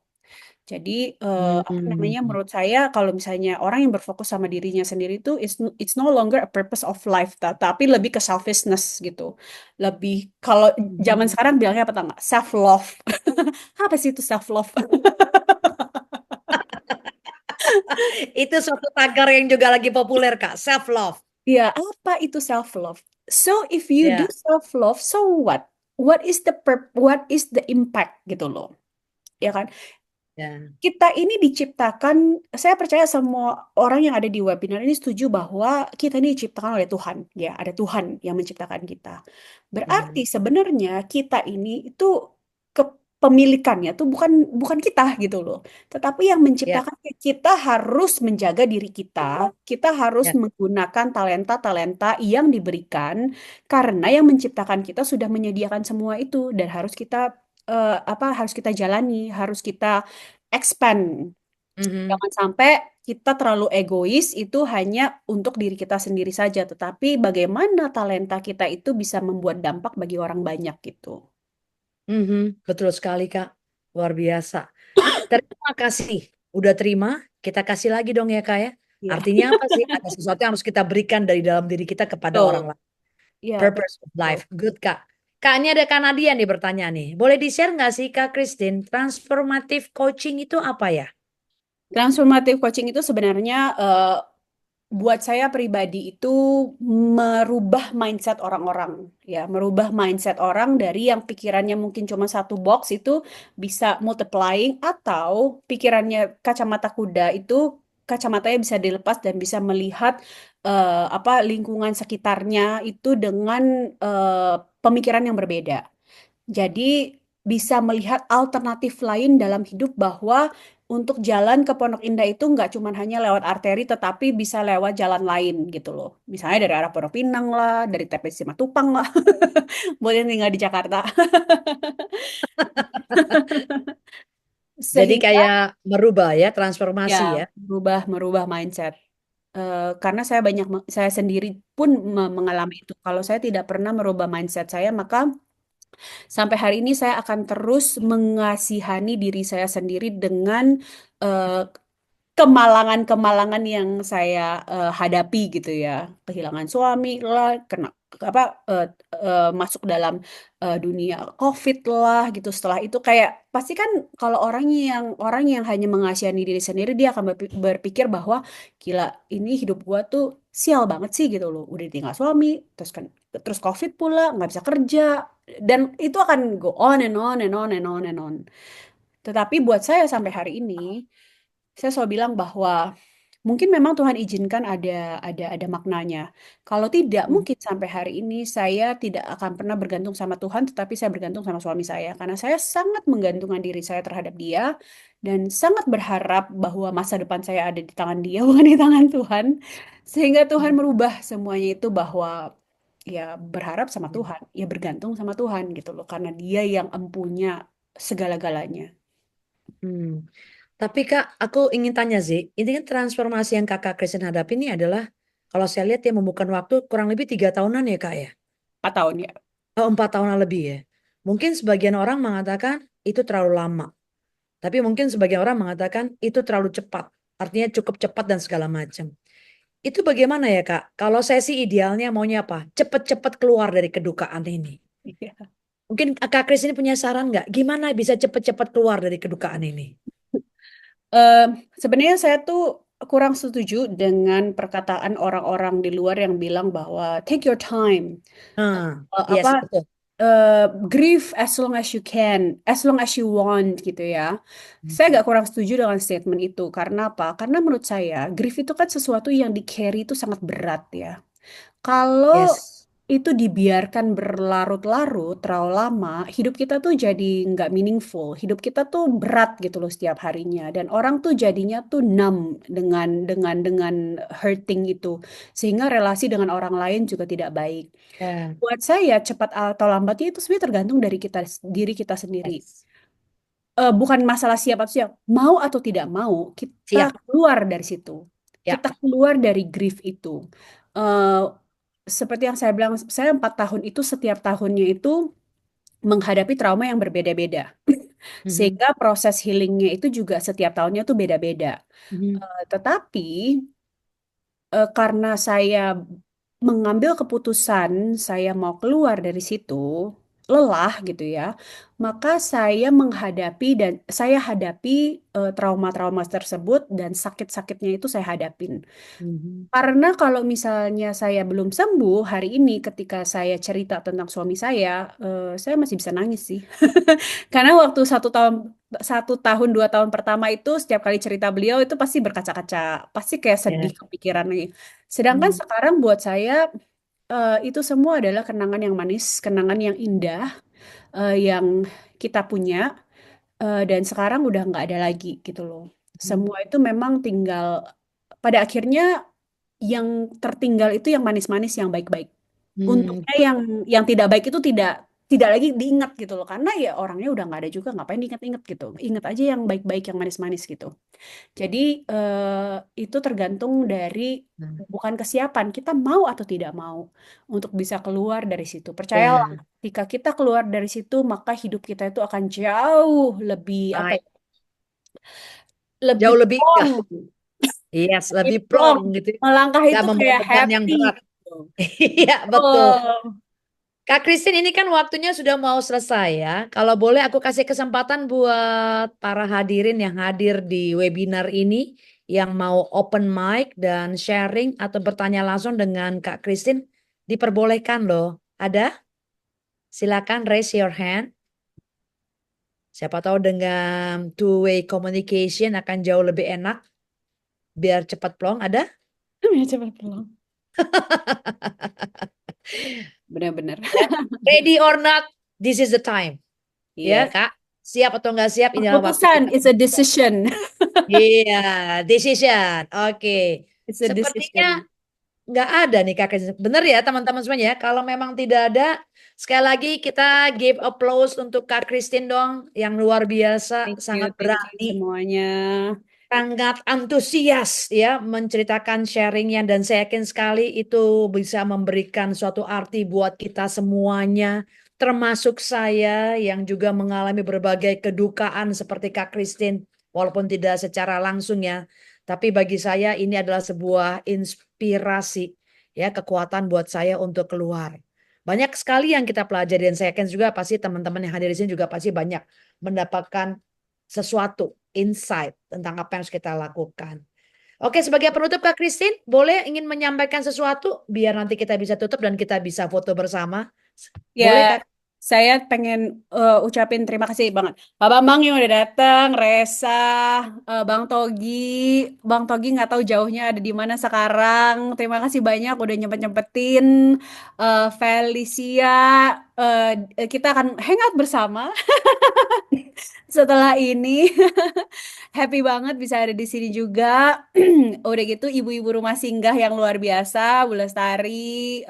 Jadi apa namanya Mhm. menurut saya kalau misalnya orang yang berfokus sama dirinya sendiri itu it's no longer a purpose of life tapi lebih ke selfishness gitu. Lebih kalau zaman Mhm. sekarang bilangnya apa tau nggak? Self love. Apa sih itu self love? Itu suatu tagar yang juga lagi populer Kak, self love. Ya, apa itu self love? So if you do Ya, self love, so what? What is the impact gitu loh. Ya kan? ya. Kita ini diciptakan, saya percaya semua orang yang ada di webinar ini setuju bahwa kita ini diciptakan oleh Tuhan, ya, ada Tuhan yang menciptakan kita. Berarti Mhm. sebenarnya kita ini itu kepemilikannya tuh bukan bukan kita gitu loh. Tetapi yang Ya, menciptakan kita harus menjaga diri kita, kita harus ya. menggunakan talenta-talenta yang diberikan karena yang menciptakan kita sudah menyediakan semua itu dan harus kita harus kita jalani, harus kita expand. Mhm. Jangan sampai kita terlalu egois itu hanya untuk diri kita sendiri saja, tetapi bagaimana talenta kita itu bisa membuat dampak bagi orang banyak gitu. Mhm. Betul sekali Kak, luar biasa. Terima kasih, udah terima, kita kasih lagi dong ya Kak ya. Iya, Artinya apa sih? Ada sesuatu yang harus kita berikan dari dalam diri kita kepada orang betul. lain. Iya, Purpose of betul. life, good Kak. Kak, ini ada Kak Nadia nih bertanya nih. Boleh di-share nggak sih Kak Christine, transformative coaching itu apa ya? Transformative coaching itu sebenarnya buat saya pribadi itu merubah mindset orang-orang, ya, merubah mindset orang dari yang pikirannya mungkin cuma satu box itu bisa multiplying, atau pikirannya kacamata kuda itu kacamatanya bisa dilepas dan bisa melihat apa lingkungan sekitarnya itu dengan pemikiran yang berbeda. Jadi bisa melihat alternatif lain dalam hidup, bahwa untuk jalan ke Pondok Indah itu nggak cuma hanya lewat arteri, tetapi bisa lewat jalan lain gitu loh. Misalnya dari arah Pondok Pinang lah, dari TPC Matupang lah, buat yang tinggal di Jakarta. Jadi Sehingga kayak merubah ya, ya transformasi ya. merubah merubah mindset. Karena saya sendiri pun mengalami itu. Kalau saya tidak pernah merubah mindset saya, maka sampai hari ini saya akan terus mengasihani diri saya sendiri dengan eh, kemalangan-kemalangan yang saya hadapi gitu ya. Kehilangan suami lah, kena apa masuk dalam dunia COVID lah gitu. Setelah itu kayak pasti kan kalau orang yang hanya mengasihani diri sendiri, dia akan berpikir bahwa gila, ini hidup gua tuh sial banget sih gitu loh. Udah ditinggal suami, terus COVID pula, nggak bisa kerja, dan itu akan go on and on and on and on and on. Tetapi buat saya sampai hari ini, saya selalu bilang bahwa mungkin memang Tuhan izinkan ada maknanya. Kalau tidak, Hmm. mungkin sampai hari ini saya tidak akan pernah bergantung sama Tuhan, tetapi saya bergantung sama suami saya, karena saya sangat menggantungkan diri saya terhadap dia, dan sangat berharap bahwa masa depan saya ada di tangan dia, bukan di tangan Tuhan. Sehingga Tuhan merubah semuanya itu, bahwa ya berharap sama Tuhan, ya bergantung sama Tuhan gitu loh, karena dia yang empunya segala-galanya. Hmm. Tapi Kak, aku ingin tanya sih, ini kan transformasi yang Kakak Kristen hadapi ini adalah, kalau saya lihat dia membutuhkan waktu kurang lebih 3 tahunan ya Kak ya? 4 tahun ya. Oh, 4 tahunan lebih ya. Mungkin sebagian orang mengatakan itu terlalu lama. Tapi mungkin sebagian orang mengatakan itu terlalu cepat. Artinya cukup cepat dan segala macam. Itu bagaimana ya Kak? Kalau saya sih idealnya maunya apa? Cepat-cepat keluar dari kedukaan ini. Iya. Mungkin Kak Kris ini punya saran nggak? Gimana bisa cepat-cepat keluar dari kedukaan ini? Eh, Sebenarnya saya tuh kurang setuju dengan perkataan orang-orang di luar yang bilang bahwa take your time. Ah, Apa yes, betul. grieve as long as you can, as long as you want gitu ya. Saya agak kurang setuju dengan statement itu. Karena apa? Karena menurut saya grief itu kan sesuatu yang di carry itu sangat berat ya. Kalau Yes. itu dibiarkan berlarut-larut terlalu lama, hidup kita tuh jadi nggak meaningful. Hidup kita tuh berat gitu loh setiap harinya, dan orang tuh jadinya tuh numb dengan hurting itu, sehingga relasi dengan orang lain juga tidak baik. Ya, Buat saya cepat atau lambatnya itu sebenarnya tergantung dari diri kita sendiri. yes. Bukan masalah siap atau siap, mau atau tidak mau, kita Siap. keluar dari situ. Ya. Kita keluar dari grief itu. Eh, Seperti yang saya bilang, saya 4 tahun itu setiap tahunnya itu menghadapi trauma yang berbeda-beda. Mhm, Sehingga proses healingnya itu juga setiap tahunnya tuh beda-beda. mhm, Tetapi karena saya mengambil keputusan, saya mau keluar dari situ, lelah gitu ya, maka saya menghadapi dan saya hadapi trauma-trauma tersebut, dan sakit-sakitnya itu saya hadapin. mhm. Karena kalau misalnya saya belum sembuh hari ini, ketika saya cerita tentang suami saya masih bisa nangis sih. Karena waktu 1 tahun 2 tahun pertama itu setiap kali cerita beliau itu pasti berkaca-kaca, pasti kayak sedih Ya. kepikiran lagi. Sedangkan Hmm, sekarang buat saya itu semua adalah kenangan yang manis, kenangan yang indah yang kita punya, dan sekarang udah nggak ada lagi gitu loh. hmm, Semua itu memang tinggal pada akhirnya yang tertinggal itu yang manis-manis, yang baik-baik. hmm. Untungnya yang tidak baik itu tidak tidak lagi diingat gitu loh, karena ya orangnya udah nggak ada juga, ngapain diingat-ingat gitu. Ingat aja yang baik-baik, yang manis-manis gitu. Jadi itu tergantung dari Nah, bukan kesiapan kita mau atau tidak mau untuk bisa keluar dari situ. Percayalah, ya, ketika kita keluar dari situ, maka hidup kita itu akan jauh lebih apa baik. ya, lebih Jauh lebih plong, indah. Yes, lebih lebih plong. plong gitu. Melangkah Gak itu membawa kayak beban yang happy berat. gitu. Iya, betul. Oh, Kak Christine, ini kan waktunya sudah mau selesai ya. Kalau boleh aku kasih kesempatan buat para hadirin yang hadir di webinar ini yang mau open mic dan sharing atau bertanya langsung dengan Kak Christine, diperbolehkan loh. Ada? Silakan raise your hand. Siapa tahu dengan two-way communication akan jauh lebih enak. Biar cepat plong. Ada? Ya, cepat pulang. Benar-benar. Ya. Ready or not, this is the time. Ya, Yes. Kak. Siap atau nggak siap, inilah waktu Keputusan kita. is a decision. Iya, decision. Oke. It's a Sepertinya decision. nggak ada nih Kak Kristin. Bener ya teman-teman semuanya ya. Kalau memang tidak ada, sekali lagi kita give applause untuk Kak Christine dong. Yang luar biasa, sangat Thank you berani, semuanya. sangat antusias ya menceritakan sharingnya. Dan saya yakin sekali itu bisa memberikan suatu arti buat kita semuanya. Termasuk saya yang juga mengalami berbagai kedukaan seperti Kak Christine. Walaupun tidak secara langsung ya. Tapi bagi saya ini adalah sebuah inspirasi, ya, kekuatan buat saya untuk keluar. Banyak sekali yang kita pelajari dan saya yakin juga pasti teman-teman yang hadir di sini juga pasti banyak mendapatkan sesuatu, insight tentang apa yang harus kita lakukan. Oke, sebagai penutup Kak Christine, boleh ingin menyampaikan sesuatu biar nanti kita bisa tutup dan kita bisa foto bersama. Boleh Ya, Kak? saya pengen ucapin terima kasih banget. Pak Bambang yang udah datang, Resa, Bang Togi. Bang Togi nggak tahu jauhnya ada di mana sekarang. Terima kasih banyak udah nyempet-nyempetin. Felicia, kita akan hangout bersama setelah ini. Happy banget bisa ada di sini juga. Udah gitu ibu-ibu rumah singgah yang luar biasa, Bu Lestari,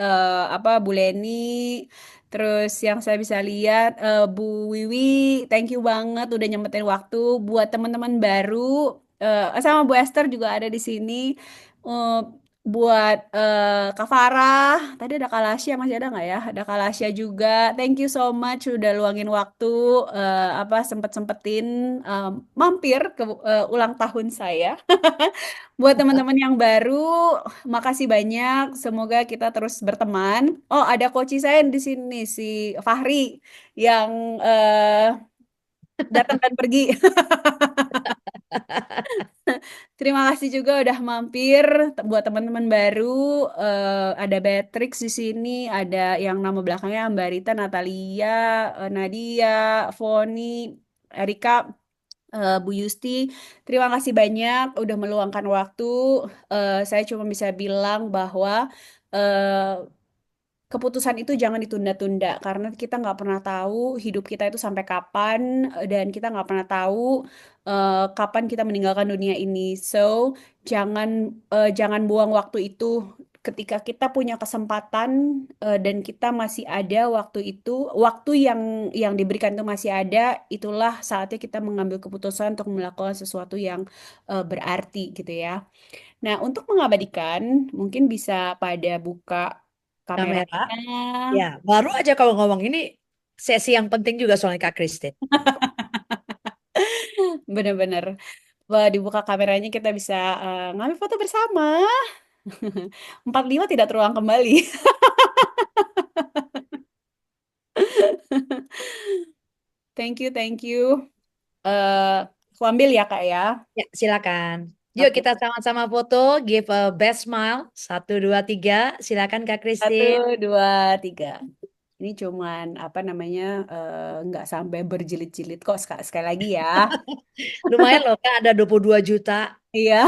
Bu Leni, terus yang saya bisa lihat Bu Wiwi, thank you banget udah nyempetin waktu. Buat teman-teman baru, sama Bu Esther juga ada di sini. Eh, buat Kak Farah, tadi ada Kak Lasya, masih ada nggak ya? Ada Kak Lasya juga. Thank you so much udah luangin waktu, sempet-sempetin mampir ke ulang tahun saya. Buat teman-teman yang baru, makasih banyak. Semoga kita terus berteman. Oh, ada coach saya di sini si Fahri yang datang dan pergi. Terima kasih juga udah mampir. Buat teman-teman baru, ada Beatrix di sini, ada yang nama belakangnya Mbak Rita, Natalia, Nadia, Foni, Erika, Bu Yusti. Terima kasih banyak udah meluangkan waktu. Saya cuma bisa bilang bahwa eh, keputusan itu jangan ditunda-tunda karena kita nggak pernah tahu hidup kita itu sampai kapan, dan kita nggak pernah tahu kapan kita meninggalkan dunia ini. So jangan buang waktu itu. Ketika kita punya kesempatan dan kita masih ada waktu itu, waktu yang diberikan itu masih ada, itulah saatnya kita mengambil keputusan untuk melakukan sesuatu yang berarti gitu ya. Nah, untuk mengabadikan, mungkin bisa pada buka Kamera. kameranya. Ya, baru aja kalau ngomong ini sesi yang penting juga soalnya Kak Christine. Bener-bener. Wah, dibuka kameranya kita bisa ngambil foto bersama. 45 tidak terulang kembali. Thank you, thank you. Aku ambil ya, Kak ya. Ya, silakan. Yuk Oke, kita sama-sama foto, give a best smile. Satu, dua, tiga. Silakan Kak satu, Christine. dua, tiga. Ini cuman apa namanya, nggak sampai berjilid-jilid kok, sekali lagi ya. Lumayan loh Kak, ada 22 juta. Iya.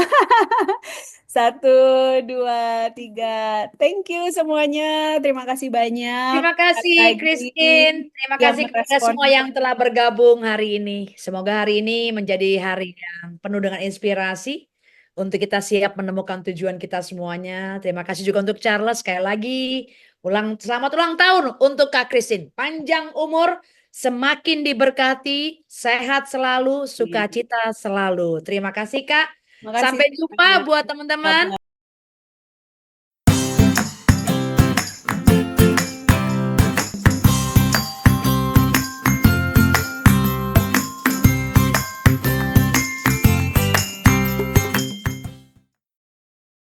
Satu, dua, tiga. Thank you semuanya. Terima kasih banyak. Terima Sekali kasih lagi Christine. Terima yang kasih kepada merespon. semua yang telah bergabung hari ini. Semoga hari ini menjadi hari yang penuh dengan inspirasi untuk kita siap menemukan tujuan kita semuanya. Terima kasih juga untuk Charles. Sekali lagi, selamat ulang tahun untuk Kak Christine. Panjang umur, semakin diberkati, sehat selalu, sukacita selalu. Terima kasih Kak. Makasih. Sampai jumpa buat teman-teman.